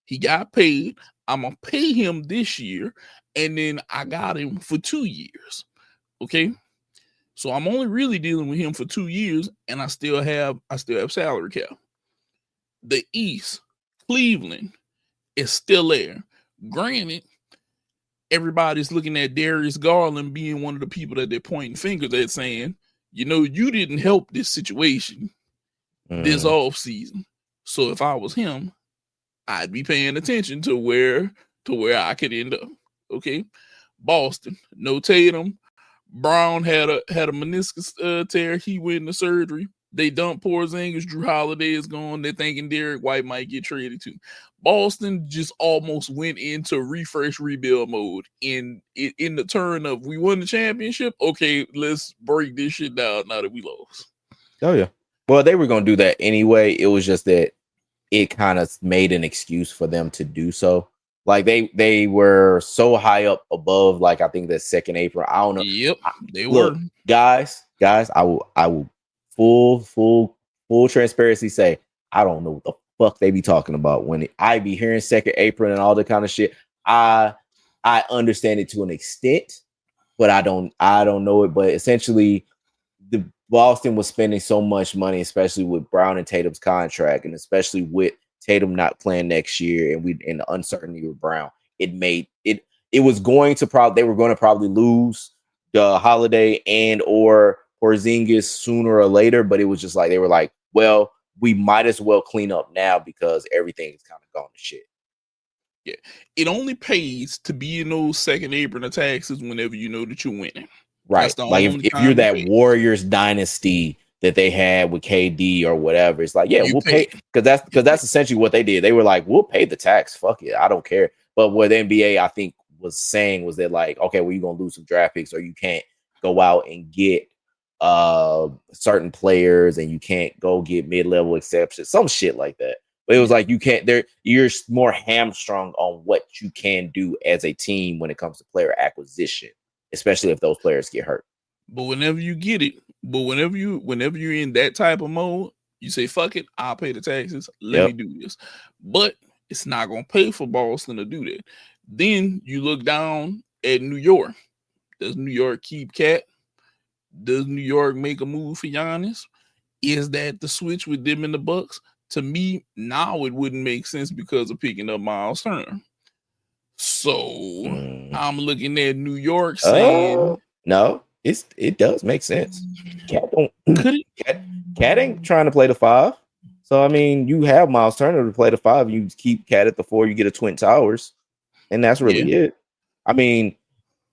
he got paid. I'm gonna pay him this year, and then I got him for 2 years. Okay, so I'm only really dealing with him for 2 years, and I still have salary cap. The East, Cleveland is still there. Granted, everybody's looking at Darius Garland being one of the people that they're pointing fingers at, saying, you know, you didn't help this situation this off season. So if I was him, I'd be paying attention to where I could end up. Okay, Boston, no Tatum. Brown had a meniscus tear. He went into surgery. They dumped Porzingis. Drew Holiday is gone. They're thinking Derek White might get traded too. Boston just almost went into refresh rebuild mode in the turn of we won the championship. Okay, let's break this shit down now that we lost. Oh yeah. Well, they were gonna do that anyway. It was just that it kind of made an excuse for them to do so. Like they were so high up above, like I think the second apron. I don't know. Yep, they Look, were. guys. I will full transparency say I don't know what the fuck they be talking about when I be hearing second apron and all that kind of shit. I understand it to an extent, but I don't know it. But essentially, the Boston was spending so much money, especially with Brown and Tatum's contract, and especially with Tatum not playing next year, and the uncertainty with Brown, it was going to they were going to probably lose the Holiday and or Porzingis sooner or later, but it was just like they were like, well, we might as well clean up now because everything is kind of gone to shit. Yeah, it only pays to be in those second apron attacks whenever you know that you're winning. Right. Like if you're that Warriors dynasty that they had with KD or whatever, it's like, yeah, we'll pay because that's essentially what they did. They were like, we'll pay the tax. Fuck it. I don't care. But what the NBA, I think, was saying was that like, okay, well, you're gonna lose some draft picks, or you can't go out and get certain players, and you can't go get mid-level exceptions, some shit like that. But it was like you're more hamstrung on what you can do as a team when it comes to player acquisition, especially if those players get hurt. But whenever you get it, whenever you're in that type of mode, you say, fuck it, I'll pay the taxes. Let me do this. But it's not gonna pay for Boston to do that. Then you look down at New York. Does New York keep Cat? Does New York make a move for Giannis? Is that the switch with them in the Bucks? To me, now it wouldn't make sense because of picking up Miles Turner. So I'm looking at New York saying, no, it does make sense. Cat ain't trying to play the 5. So I mean, you have Miles Turner to play the 5. You keep Cat at the 4. You get a Twin Towers, and that's really it. I mean,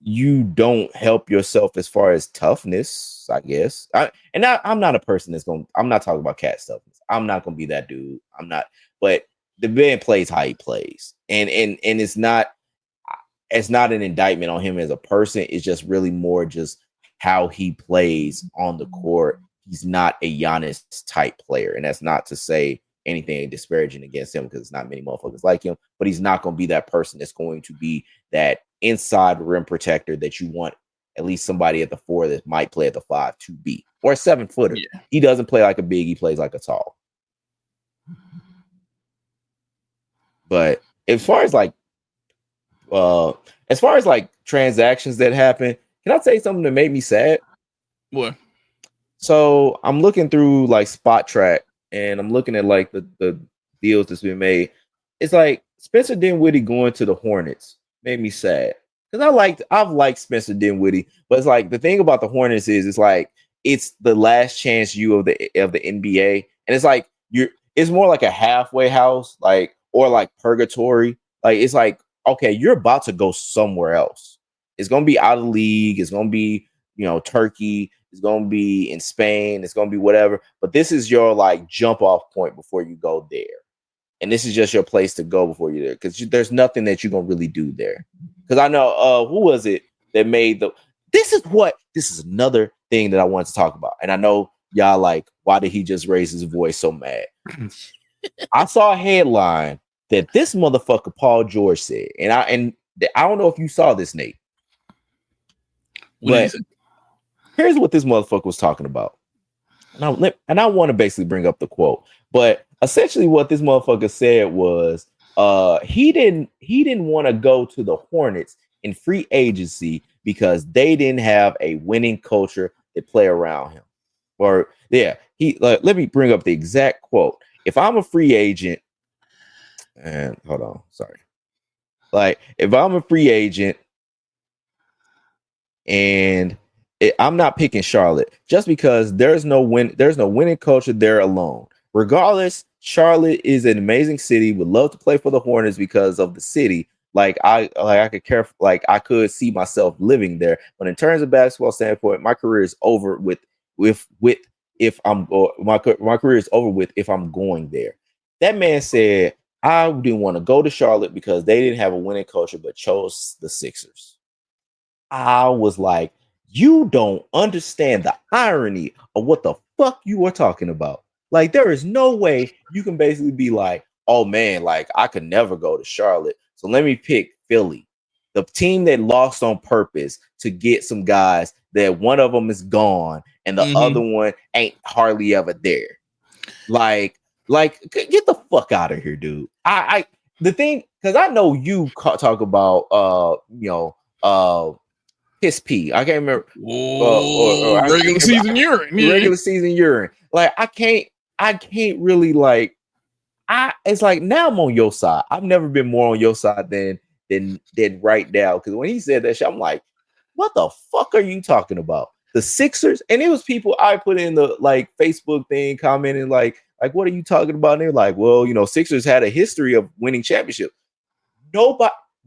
you don't help yourself as far as toughness, I guess. I'm not a person that's going. I'm not talking about Cat toughness. I'm not going to be that dude. I'm not. But the man plays how he plays, and it's not an indictment on him as a person. It's just really more just how he plays on the court. He's not a Giannis type player, and that's not to say anything disparaging against him because it's not many motherfuckers like him. But he's not going to be that person that's going to be that inside rim protector that you want at least somebody at the 4 that might play at the 5 to be, or a 7-footer. Yeah. He doesn't play like a big; he plays like a tall. But as far as like transactions that happen, can I say something that made me sad? What? So I'm looking through like Spot Track, and I'm looking at like the deals that's been made. It's like Spencer Dinwiddie going to the Hornets made me sad because I've liked Spencer Dinwiddie, but it's like the thing about the Hornets is it's like it's the last chance you of the NBA, and it's like it's more like a halfway house, like or like purgatory. Like it's like, okay, you're about to go somewhere else. It's gonna be out of the league. It's gonna be Turkey. It's gonna be in Spain. It's gonna be whatever. But this is your like jump off point before you go there. And this is just your place to go before you're there, because there's nothing that you're gonna really do there. Because I know who was it that made this is another thing that I wanted to talk about. And I know y'all like, why did he just raise his voice so mad? I saw a headline that this motherfucker Paul George said, and I don't know if you saw this, Nate. But here's what this motherfucker was talking about. And I want to basically bring up the quote, but essentially what this motherfucker said was he didn't want to go to the Hornets in free agency because they didn't have a winning culture that play around him. Or let me bring up the exact quote. If I'm a free agent, and hold on, sorry. Like if I'm a free agent and I'm not picking Charlotte just because there's no winning culture there alone. Regardless, Charlotte is an amazing city. Would love to play for the Hornets because of the city, Like I could care, like I could see myself living there. But in terms of basketball standpoint, my career is over with if I'm my career is over with if I'm going there. That man said I didn't want to go to Charlotte because they didn't have a winning culture, but chose the Sixers. I was like, you don't understand the irony of what the fuck you are talking about. Like, there is no way you can basically be like, oh man, like I could never go to Charlotte. So let me pick Philly, the team that lost on purpose to get some guys that one of them is gone and the other one ain't hardly ever there. Like, get the fuck out of here, dude. The thing, because I know you talk about piss pee. I can't remember. Regular season urine. Yeah. Regular season urine. Like I can't really like. It's like now I'm on your side. I've never been more on your side than right now. Because when he said that shit, I'm like, what the fuck are you talking about? The Sixers, and it was people I put in the like Facebook thing commenting like what are you talking about? And they're like, well, Sixers had a history of winning championships.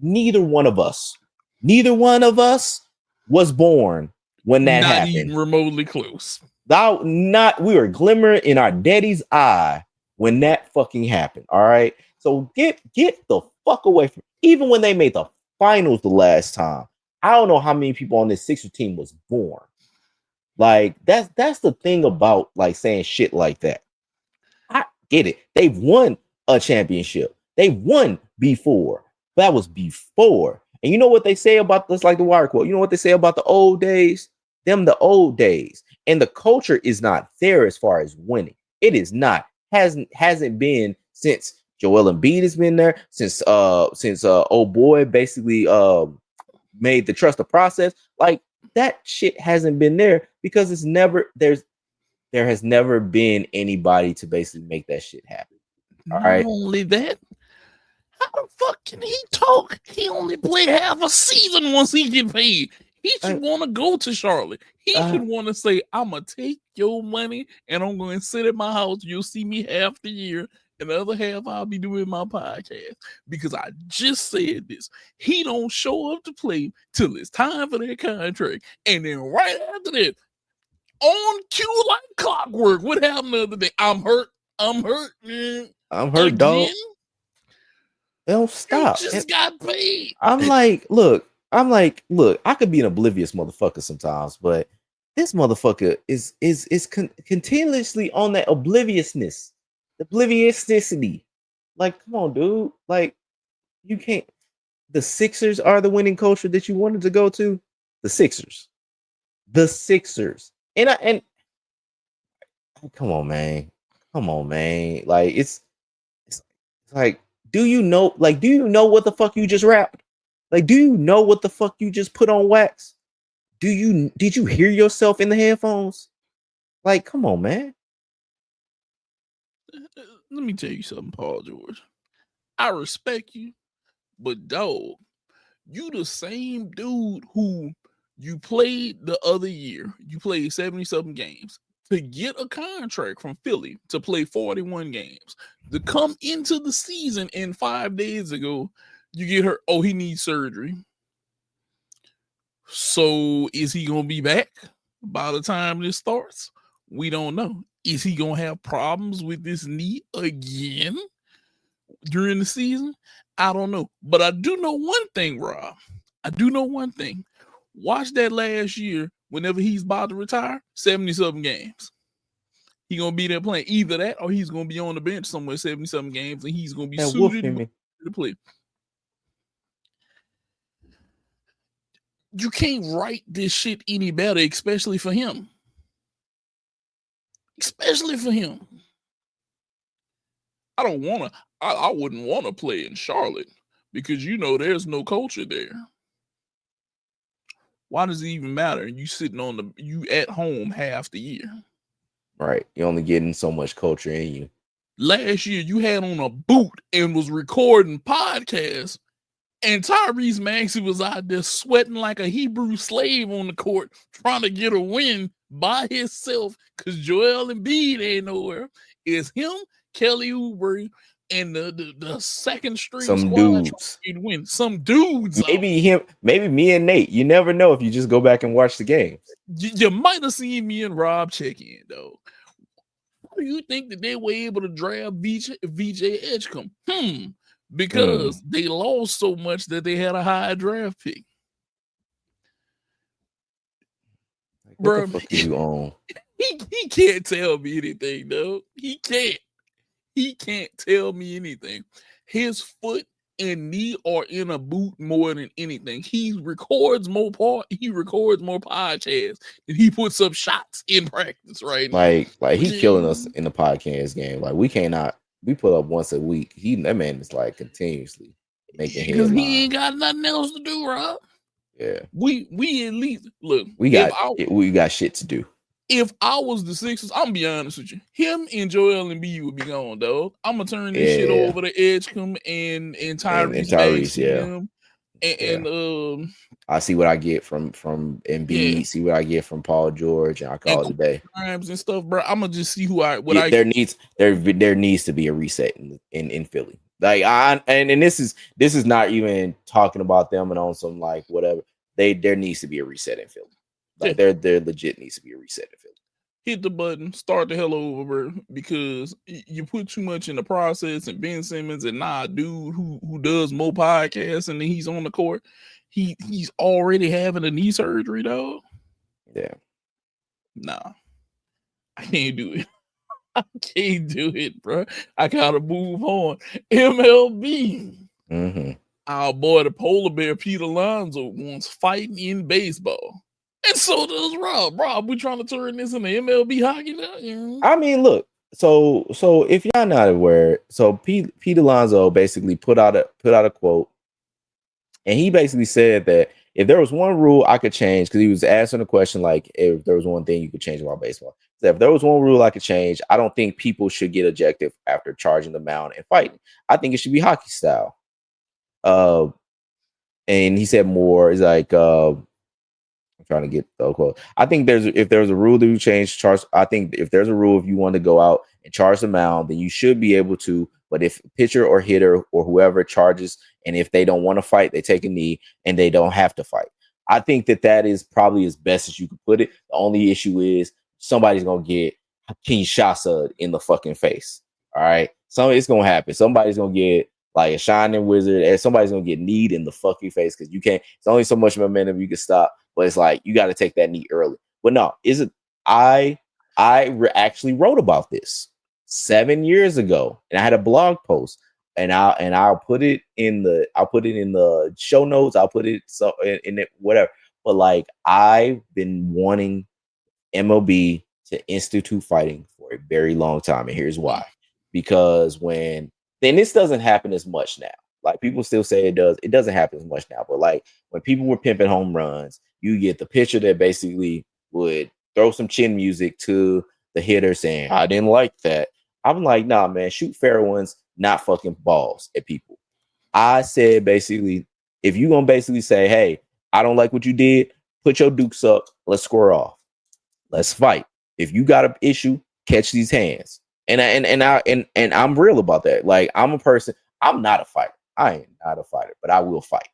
Neither one of us was born when that happened. Not even remotely close. We were glimmering in our daddy's eye when that fucking happened. All right. So get the fuck away from, even when they made the finals the last time. I don't know how many people on this Sixers team was born. Like that's the thing about like saying shit like that. I get it. They've won a championship. They won before. That was before. And you know what they say about this, like the wire quote. You know what they say about the old days? The old days. And the culture is not there as far as winning. It is not. Hasn't been since Joel Embiid has been there, since old boy basically made the trust the process. Like that shit hasn't been there because there has never been anybody to basically make that shit happen. All right. Not only that, how the fuck can he talk? He only play half a season once he get paid. He should want to go to Charlotte. He should want to say, I'm going to take your money and I'm going to sit at my house. You'll see me half the year. And the other half, I'll be doing my podcast. Because I just said this. He don't show up to play till it's time for that contract. And then right after that, on cue like clockwork, what happened the other day? I'm hurt, man. I'm hurt, again? Dog. They don't stop. You just got paid. I'm like, look, I could be an oblivious motherfucker sometimes, but this motherfucker is continuously on that obliviousness, obliviousness. Like, come on, dude. Like, you can't. The Sixers are the winning culture that you wanted to go to. The Sixers. And come on, man. Like, it's like, do you know what the fuck you just rapped? Like, do you know what the fuck you just put on wax? Did you hear yourself in the headphones? Like, come on, man. Let me tell you something, Paul George. I respect you, but dog, you the same dude who you played the other year. You played 70-something games to get a contract from Philly to play 41 games. To come into the season and 5 days ago, you get hurt. Oh, he needs surgery. So is he going to be back by the time this starts? We don't know. Is he going to have problems with this knee again during the season? I don't know. But I do know one thing, Rob. Watch that last year, whenever he's about to retire, 70-something games. He's going to be there playing either that or he's going to be on the bench somewhere 70-something games and he's going to be suited to play. You can't write this shit any better, especially for him. I wouldn't want to play in Charlotte because there's no culture there. Why does it even matter? You at home half the year. Right. You're only getting so much culture in you. Last year you had on a boot and was recording podcasts. And Tyrese Maxey was out there sweating like a Hebrew slave on the court, trying to get a win by himself because Joel Embiid ain't nowhere. It's him, Kelly Oubre, and the second string Some squad dudes. trying to win. Some dudes. Maybe me and Nate. You never know if you just go back and watch the games. You might have seen me and Rob check in though. How do you think that they were able to draft VJ Edgecombe? Because they lost so much that they had a high draft pick. Like, Bro, what the fuck you on? He can't tell me anything, though. He can't tell me anything. His foot and knee are in a boot more than anything. He records more podcasts and he puts up shots in practice right now. Like he's killing us in the podcast game. Like we put up once a week. That man is like continuously making headlines. Because he ain't got nothing else to do, Rob. Yeah. We at least look. We got shit to do. If I was the Sixers, I'm gonna be honest with you. Him and Joel Embiid would be gone, dog. I'm gonna turn this shit over to Edgecombe and Tyrese. And I see what I get from Embiid, see what I get from Paul George, and I call it a day. Times and stuff, bro. I'm gonna just see there needs to be a reset in Philly. Like this is not even talking about them and on some like whatever. There needs to be a reset in Philly. Like there legit needs to be a reset in Philly. Hit the button, start the hell over, bro, because you put too much in the process. And Ben Simmons and dude who does more podcasts and then he's on the court, he's already having a knee surgery, dog. Yeah, nah, I can't do it. I can't do it, bro. I gotta move on. MLB. Our boy, the polar bear Pete Alonso, wants fighting in baseball. And so does Rob. Rob, we trying to turn this into MLB hockey now? I mean, look. So if y'all not aware, so Pete Alonso basically put out a quote, and he basically said that if there was one rule I could change, because he was asking a question like if there was one thing you could change about baseball. So if there was one rule I could change, I don't think people should get ejected after charging the mound and fighting. I think it should be hockey style. And he said more. He's like, I'm trying to get the quote. I think if there's a rule that you change, I think if there's a rule, if you want to go out and charge the mound, then you should be able to. But if pitcher or hitter or whoever charges, and if they don't want to fight, they take a knee and they don't have to fight. I think that is probably as best as you could put it. The only issue is somebody's gonna get Kinshasa in the fucking face. All right, it's gonna happen. Somebody's gonna get like a shining wizard, and somebody's gonna get kneed in the fucking face because you can't. It's only so much momentum you can stop. But it's like you got to take that knee early. But no, I actually wrote about this 7 years ago, and I had a blog post, and I'll put it in the show notes. I'll put it in it whatever. But like I've been wanting MLB to institute fighting for a very long time, and here's why: because this doesn't happen as much now. Like people still say it does. It doesn't happen as much now. But like when people were pimping home runs, you get the pitcher that basically would throw some chin music to the hitter saying, I didn't like that. I'm like, nah, man, shoot fair ones, not fucking balls at people. I said basically, if you're going to basically say, hey, I don't like what you did, put your dukes up, let's square off. Let's fight. If you got an issue, catch these hands. And I'm real about that. Like I'm a person, I'm not a fighter. I ain't not a fighter, but I will fight.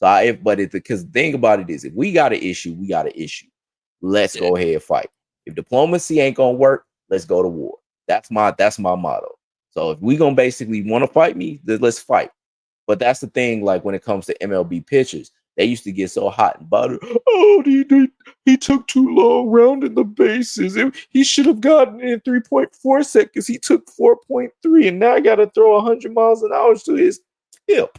Because the thing about it is, if we got an issue, we got an issue. Let's go ahead and fight. If diplomacy ain't gonna work, let's go to war. That's my motto. So if we gonna basically want to fight me, then let's fight. But that's the thing. Like when it comes to MLB pitchers, they used to get so hot and bothered. Oh, he took too long rounding the bases. He should have gotten in 3.4 seconds. He took 4.3, and now I got to throw 100 miles an hour to his tip.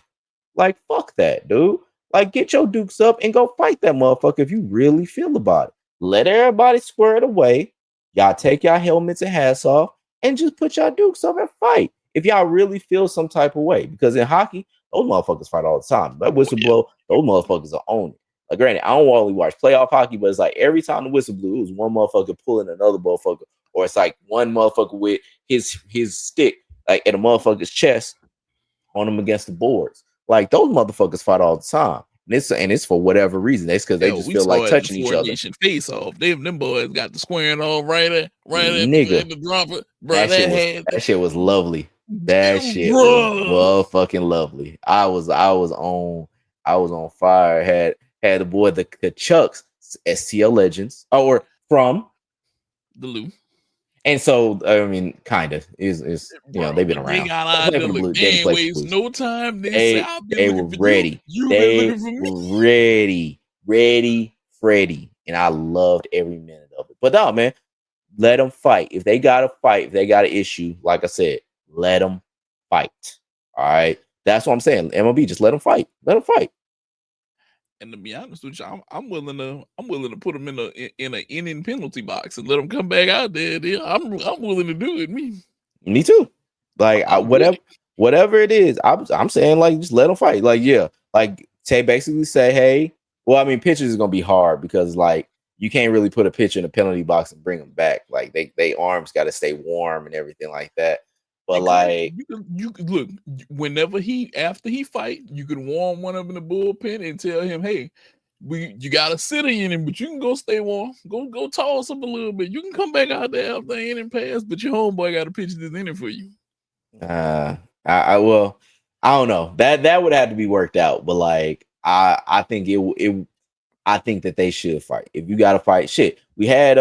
Like, fuck that, dude. Like, get your dukes up and go fight that motherfucker if you really feel about it. Let everybody square it away. Y'all take y'all helmets and hats off and just put y'all dukes up and fight. If y'all really feel some type of way. Because in hockey, those motherfuckers fight all the time. That whistle blow, those motherfuckers are on it. Like, granted, I don't only watch playoff hockey, but it's like every time the whistle blew, it was one motherfucker pulling another motherfucker. Or it's like one motherfucker with his stick, like at a motherfucker's chest on him against the boards. Like, those motherfuckers fight all the time. And it's for whatever reason. It's because they just feel like touching each other. Face off. Them boys got the squaring off right at nigga. the dropper. Bro, that shit was lovely. That shit was Bruh. fucking lovely. I was on fire. Had the boy the Chucks STL Legends or from, The Lou. and so I mean kind of is Bro, they've been they around. got They out play there. for the Look, Blue. they They ain't play for the waste Blues. no time. They say, They I've been they were looking for you. ready. You've been They looking for me. were ready, and I loved every minute of it. But no, man, let them fight. If they got to fight, if they got an issue, like I said, let them fight. All right, that's what I'm saying. MLB, just let them fight. Let them fight. And to be honest with you, I'm willing to put them in an inning penalty box and let them come back out there. I'm willing to do it. Me too. Like I'm with it. whatever it is, I'm saying like just let them fight. Like yeah, like basically say hey. Well, I mean pitchers is gonna be hard because like you can't really put a pitcher in a penalty box and bring them back. Like they arms got to stay warm and everything like that. But like You could look whenever after he fight, you could warm one up in the bullpen and tell him, hey, you got to sit in him, but you can go stay warm. Go toss up a little bit. You can come back out there after the inning pass, but your homeboy got to pitch this inning for you. well, I don't know. That would have to be worked out. But like I think I think that they should fight. If you got to fight, shit. We had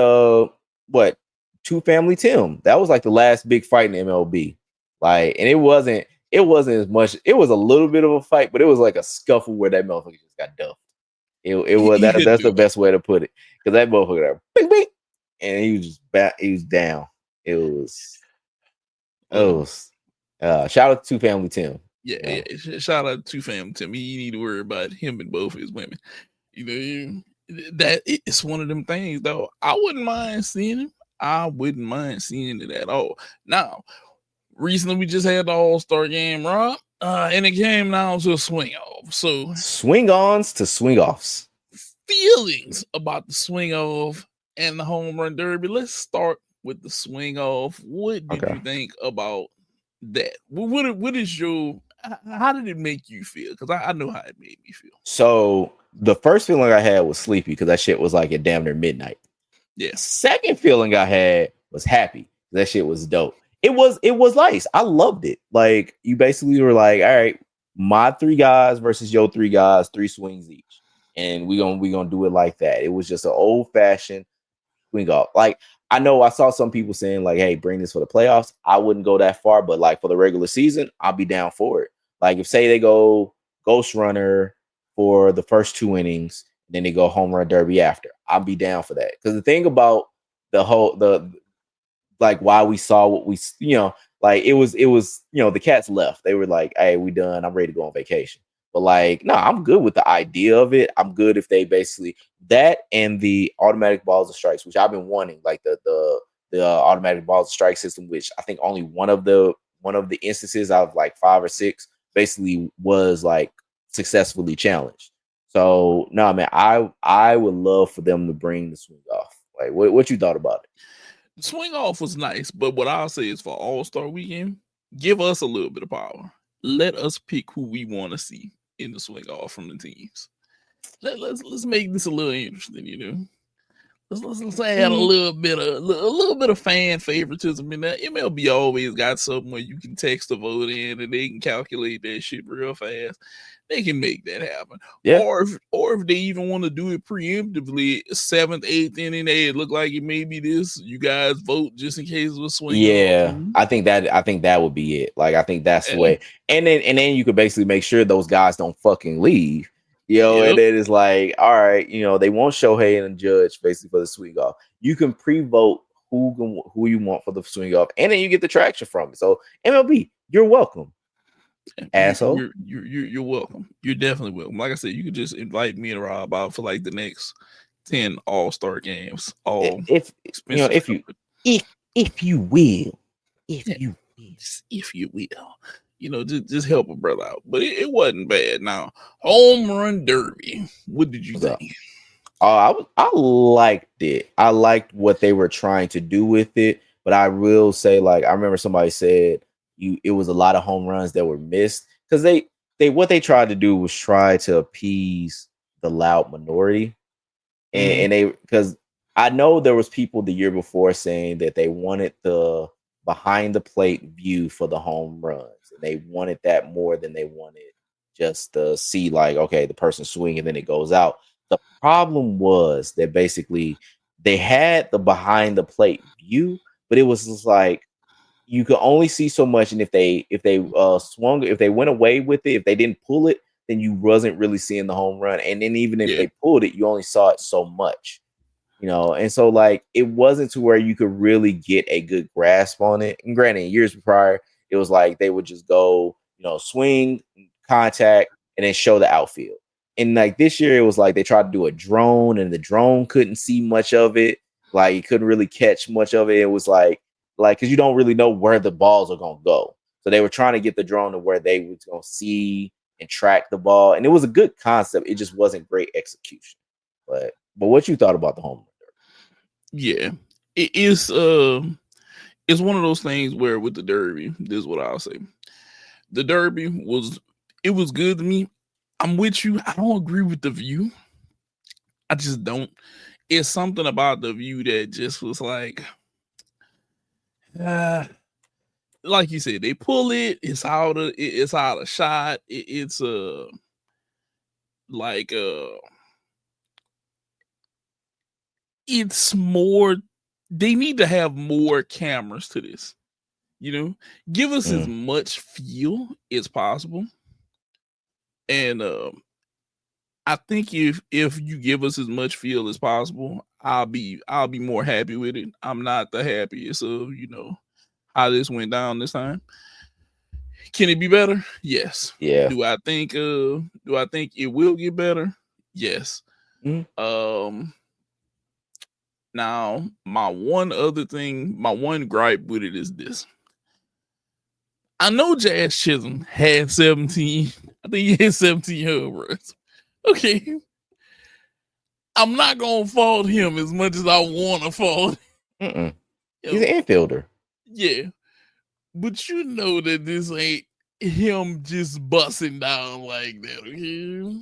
what Two Family Tim. That was like the last big fight in MLB. Like, and it wasn't as much. It was a little bit of a fight, but it was like a scuffle where that motherfucker just got duffed. It was that's the best way to put it because that motherfucker bing bing, and he was just he was down. It was shout out to Two Family Tim. Yeah, shout out to Two Family Tim. You need to worry about him and both his women. That it's one of them things though. I wouldn't mind seeing him. I wouldn't mind seeing it at all. Now, recently we just had the All-Star game, Rob, and it came down to a swing off. So Swing-Ons to swing-offs. Feelings about the swing off and the home run derby. Let's start with the swing off. What did you think about that? What is your how did it make you feel? Because I know how it made me feel. So the first feeling I had was sleepy because that shit was like at damn near midnight. Yeah. Second feeling I had was happy. That shit was dope. It was nice. I loved it. Like you basically were like, all right, my 3 guys versus your 3 guys, 3 swings each. And we gonna do it like that. It was just an old-fashioned swing off. Like I know I saw some people saying like, hey, bring this for the playoffs. I wouldn't go that far, but like for the regular season, I'll be down for it. Like if say they go ghost runner for the first 2 innings, then they go home run derby after. I'll be down for that. Because the thing about the like why we saw what we like it was the cats left. They were like, hey, we done. I'm ready to go on vacation. But like, no, I'm good with the idea of it. I'm good if they basically that and the automatic balls and strikes, which I've been wanting, like the automatic balls and strike system, which I think only one of the instances out of like 5 or 6 basically was like successfully challenged. So no, man, I would love for them to bring the swing off. Like what you thought about it? Swing off was nice, but what I'll say is for All-Star weekend, give us a little bit of power. Let us pick who we want to see in the swing off from the teams. Let's make this a little interesting, Let's add a little bit of fan favoritism in that. MLB always got something where you can text a vote in and they can calculate that shit real fast. They can make that happen. Yeah. Or if they even want to do it preemptively, 7th, 8th inning, hey, it look like it may be this. You guys vote just in case of a swing. Yeah, I think that would be it. Like I think that's the way. And then you could basically make sure those guys don't fucking leave. And then it's like, all right, they won't Shohei and Judge basically for the swing off. You can pre-vote who you want for the swing off, and then you get the traction from it. So MLB, you're welcome, asshole. You're welcome. You're definitely welcome. Like I said, you could just invite me and Rob out for like the next 10 All-Star games. If you will. Just help a brother out. But it wasn't bad. Now, home run derby. What did you think? I liked it. I liked what they were trying to do with it. But I will say, like, I remember somebody said it was a lot of home runs that were missed because what they tried to do was try to appease the loud minority, and they because I know there was people the year before saying that they wanted the behind the plate view for the home runs, and they wanted that more than they wanted just to see like, okay, the person swing and then it goes out. The problem was that basically they had the behind the plate view, but it was just like you could only see so much, and if they swung, if they went away with it, if they didn't pull it, then you wasn't really seeing the home run. And then even if they pulled it, you only saw it so much, and so like it wasn't to where you could really get a good grasp on it. And granted, years prior, it was like they would just go, swing, contact, and then show the outfield. And like this year, it was like they tried to do a drone, and the drone couldn't see much of it. Like you couldn't really catch much of it. It was like because you don't really know where the balls are gonna go. So they were trying to get the drone to where they was gonna see and track the ball, and it was a good concept. It just wasn't great execution. But what you thought about the home run derby? Yeah, it is. It's one of those things where with the derby, this is what I'll say. The derby was good to me. I'm with you. I don't agree with the view. I just don't. It's something about the view that just was like you said, they pull it. It's out of shot. It's it's more. They need to have more cameras to this. Give us as much feel as possible. And I think if you give us as much feel as possible, I'll be more happy with it. I'm not the happiest of how this went down this time. Can it be better? Yes. Yeah. Do I think it will get better? Yes. Now my one gripe with it is this. I know Jazz Chisholm had 17. I think he had 17 home runs. Okay. I'm not gonna fault him as much as I want to fault him. He's an infielder. Yeah. But you know that this ain't him just busting down like that. Okay?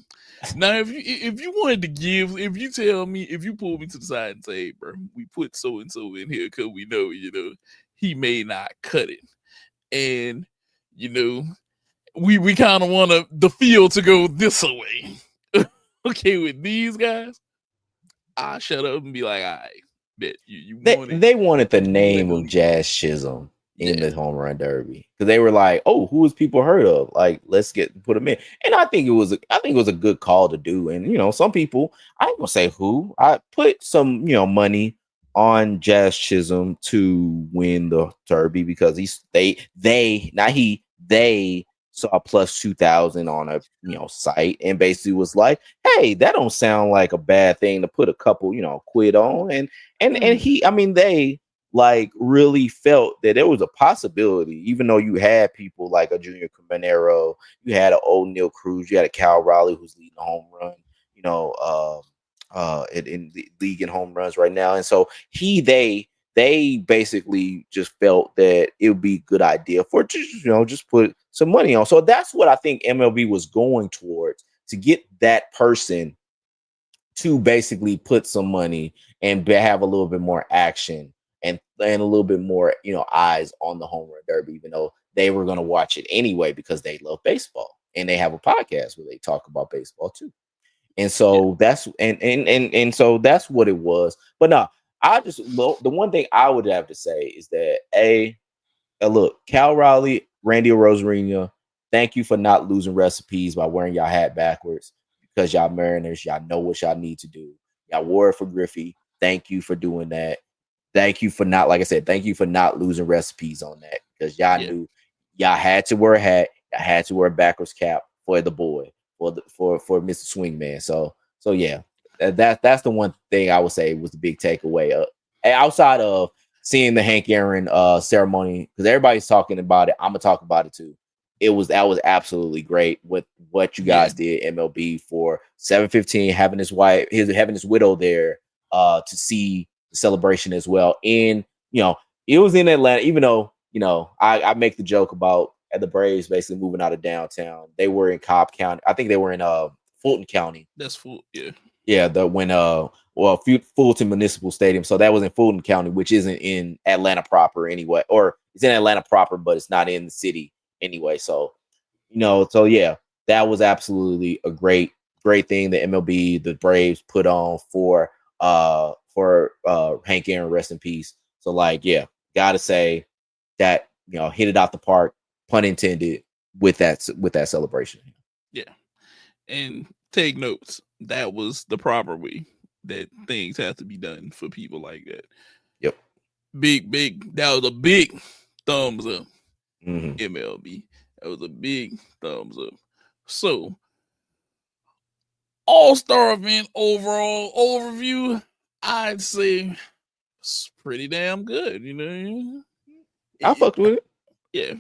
Now, if you wanted to if you pull me to the side and say, hey, bro, we put so and so in here because we know, he may not cut it, and we kind of want the field to go this way. Okay, with these guys, I shut up and be like, all right, bet you want it. They wanted the name of Jazz Chisholm in the home run derby because they were like, oh, who has people heard of? Like, let's put them in. And I think it was a good call to do. And some people, I ain't gonna say who, I put some money on Jazz Chisholm to win the derby because they saw plus 2,000 on a site and basically was like, hey, that don't sound like a bad thing to put a couple quid on. And they like really felt that there was a possibility, even though you had people like a Junior Caminero, you had an old Neil Cruz, you had a Cal Raleigh who's leading the home run, in the league in home runs right now. And so they basically just felt that it would be a good idea for just put some money on. So that's what I think MLB was going towards, to get that person to basically put some money and have a little bit more action and a little bit more, eyes on the home run derby, even though they were going to watch it anyway because they love baseball and they have a podcast where they talk about baseball too. And so that's so that's what it was. But no, the one thing I would have to say is that look, Cal Raleigh, Randy Rosarina, thank you for not losing recipes by wearing y'all hat backwards, because y'all Mariners, y'all know what y'all need to do. Y'all wore it for Griffey. Thank you for doing that. Thank you for not, like I said, thank you for not losing recipes on that, because y'all knew y'all had to wear a hat. Y'all had to wear a backwards cap for the boy, for Mr. Swingman. So yeah, that's the one thing I would say was the big takeaway. Outside of seeing the Hank Aaron ceremony, because everybody's talking about it, I'm gonna talk about it too. That was absolutely great with what you guys did, MLB, for 7/15, having his widow there to see the celebration as well. And it was in Atlanta, even though I make the joke about the Braves basically moving out of downtown. They were in Cobb County. I think they were in Fulton County. That's full, yeah. Yeah, Fulton Municipal Stadium. So that was in Fulton County, which isn't in Atlanta proper anyway, or It's in Atlanta proper, but it's not in the city anyway. So, so yeah, that was absolutely a great thing that MLB, the Braves put on for Hank Aaron, rest in peace. So like, yeah, gotta say that, hit it out the park, pun intended, with that celebration. Yeah. And take notes. That was the proper way that things have to be done for people like that. Yep. Big. That was a big thumbs up. Mhm. MLB. That was a big thumbs up. So, All-Star event overall overview, I'd say it's pretty damn good. I fucked with it. Yeah,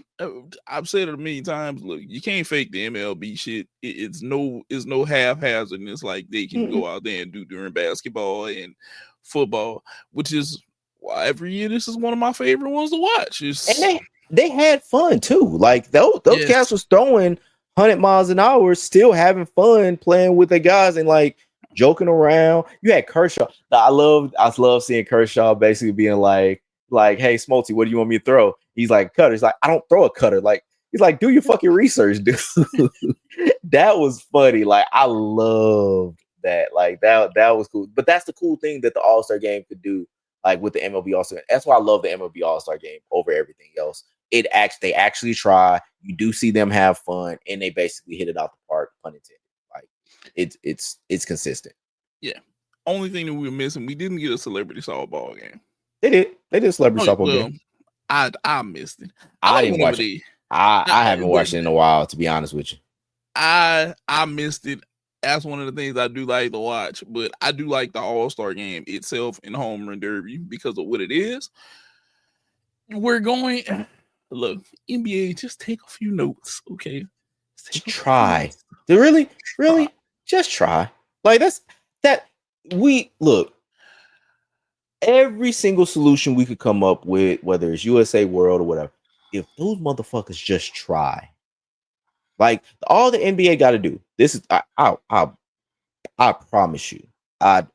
I've said it a million times. Look, you can't fake the MLB shit. It's no haphazardness like they can go out there and do during basketball and football, which is why every year this is one of my favorite ones to watch. And they had fun too. Like those cats was throwing 100 miles an hour, still having fun playing with the guys and like joking around. You had Kershaw. I love seeing Kershaw basically being like, hey, Smolty, what do you want me to throw? He's like, cutter. He's like, I don't throw a cutter. Like, he's like, do your fucking research, dude. That was funny. Like, I loved that. Like, that was cool. But that's the cool thing that the All-Star game could do, like with the MLB All-Star. That's why I love the MLB All-Star game over everything else. They actually try. You do see them have fun, and they basically hit it out the park, pun intended. Like, it's consistent. Yeah. Only thing that we were missing, we didn't get a celebrity softball game. They did a celebrity softball game. I missed it. I didn't watch it. I haven't watched it in a while, to be honest with you. I missed it. That's one of the things I do like to watch, but I do like the All-Star game itself and Home Run Derby because of what it is. We're going, look, NBA, just take a few notes, okay? Just try. Really? Just try. Like look. Every single solution we could come up with, whether it's USA World or whatever, if those motherfuckers just try, like all the NBA got to do, this is I promise you, I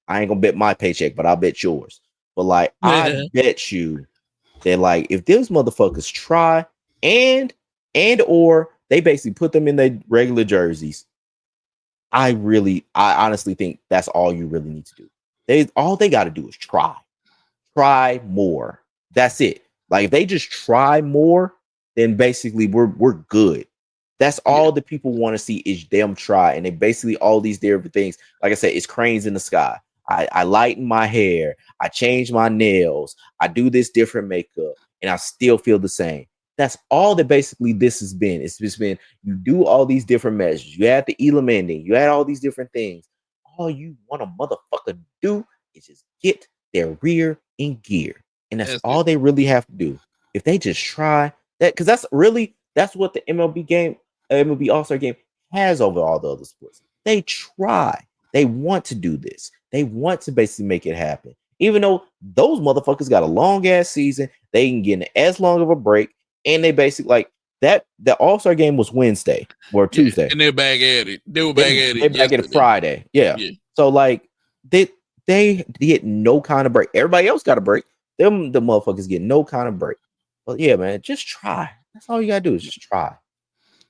ain't gonna bet my paycheck, but I'll bet yours. But like, I bet you that like if those motherfuckers try and or they basically put them in their regular jerseys, I honestly think that's all you really need to do. All they got to do is try more. That's it. Like if they just try more, then basically we're good. That's all the people want to see is them try. And they basically all these different things. Like I said, it's cranes in the sky. I lighten my hair. I change my nails. I do this different makeup, and I still feel the same. That's all that basically this has been. It's just been you do all these different measures. You had the Elam ending. You had all these different things. All you want a motherfucker do is just get their rear in gear. And that's all they really have to do. If they just try that, because that's what the MLB All-Star game has over all the other sports. They try. They want to do this. They want to basically make it happen. Even though those motherfuckers got a long ass season, they can get as long of a break, and they basically like that. The All-Star game was Wednesday or Tuesday, and they're back at it. They were back at it. They're back at it Friday. Yeah. So like they get no kind of break. Everybody else got a break. The motherfuckers get no kind of break. But yeah, man, just try. That's all you gotta do is just try.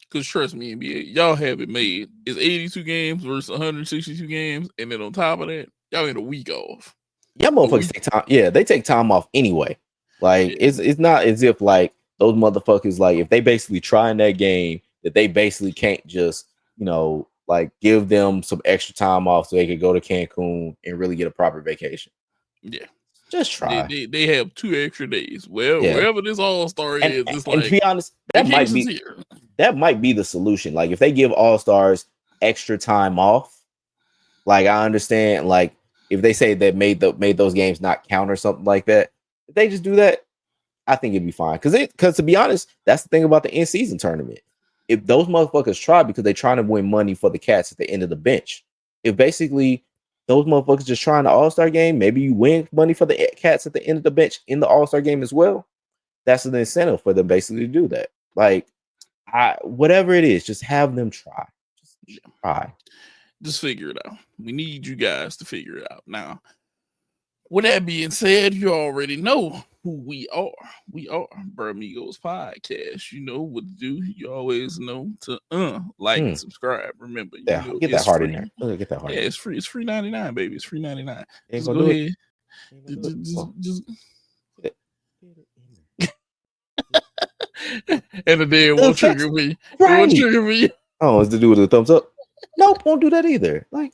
Because trust me, NBA, y'all have it made. It's 82 games versus 162 games, and then on top of that, y'all get a week off. Y'all motherfuckers take time. Yeah, they take time off anyway. Like it's not as if like those motherfuckers like if they basically try in that game that they basically can't just like give them some extra time off so they could go to Cancun and really get a proper vacation. Yeah. Just try. They have 2 extra days. Well, wherever this All-Star is, it's like, to be honest, that might be the solution. Like if they give All-Stars extra time off, like I understand, like if they say that made those games not count or something like that, if they just do that, I think it'd be fine. Because to be honest, that's the thing about the in-season tournament. If those motherfuckers try because they're trying to win money for the cats at the end of the bench, if basically those motherfuckers just trying the All-Star game, maybe you win money for the cats at the end of the bench in the All-Star game as well. That's an incentive for them basically to do that. Like, whatever it is, just have them try. Just try. Just figure it out. We need you guys to figure it out. Now, with that being said, you already know who we are. We are Bro Amigos Podcast. You know what to do. You always know to like and subscribe. Remember, Yeah, you know, get that it's heart free. in there. Get that heart. Yeah, it's free. It's free 99, baby. It's free 99. Ain't Just gonna go do ahead. And the day it won't trigger me. Right. It won't trigger me. Oh, it's to do with the thumbs up. Nope, won't do that either. Like,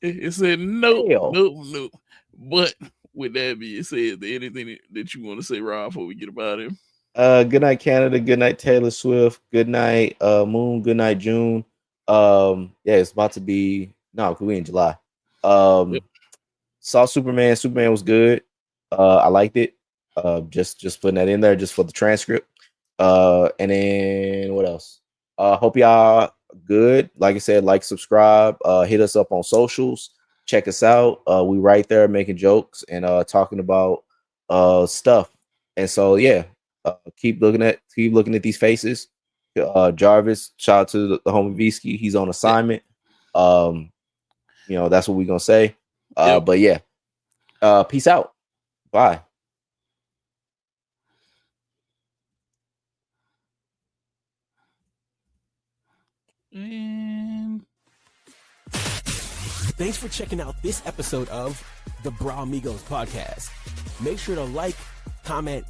it said nope, hell. nope. But with that being said, is there anything that you want to say, Rob, before we get about him? Good night, Canada. Good night, Taylor Swift. Good night, Moon. Good night, June. Yeah, it's about to be we in July. Saw Superman. Superman was good. I liked it. Just putting that in there just for the transcript. And then what else? Hope y'all good. Like I said, like, subscribe, hit us up on socials, check us out. We right there making jokes and talking about stuff. And so yeah, keep looking at these faces. Jarvis, shout out to the homie Visky. He's on assignment. You know, that's what we're gonna say. But yeah, peace out. Bye. And thanks for checking out this episode of the Bro Amigos Podcast. Make sure to like, comment,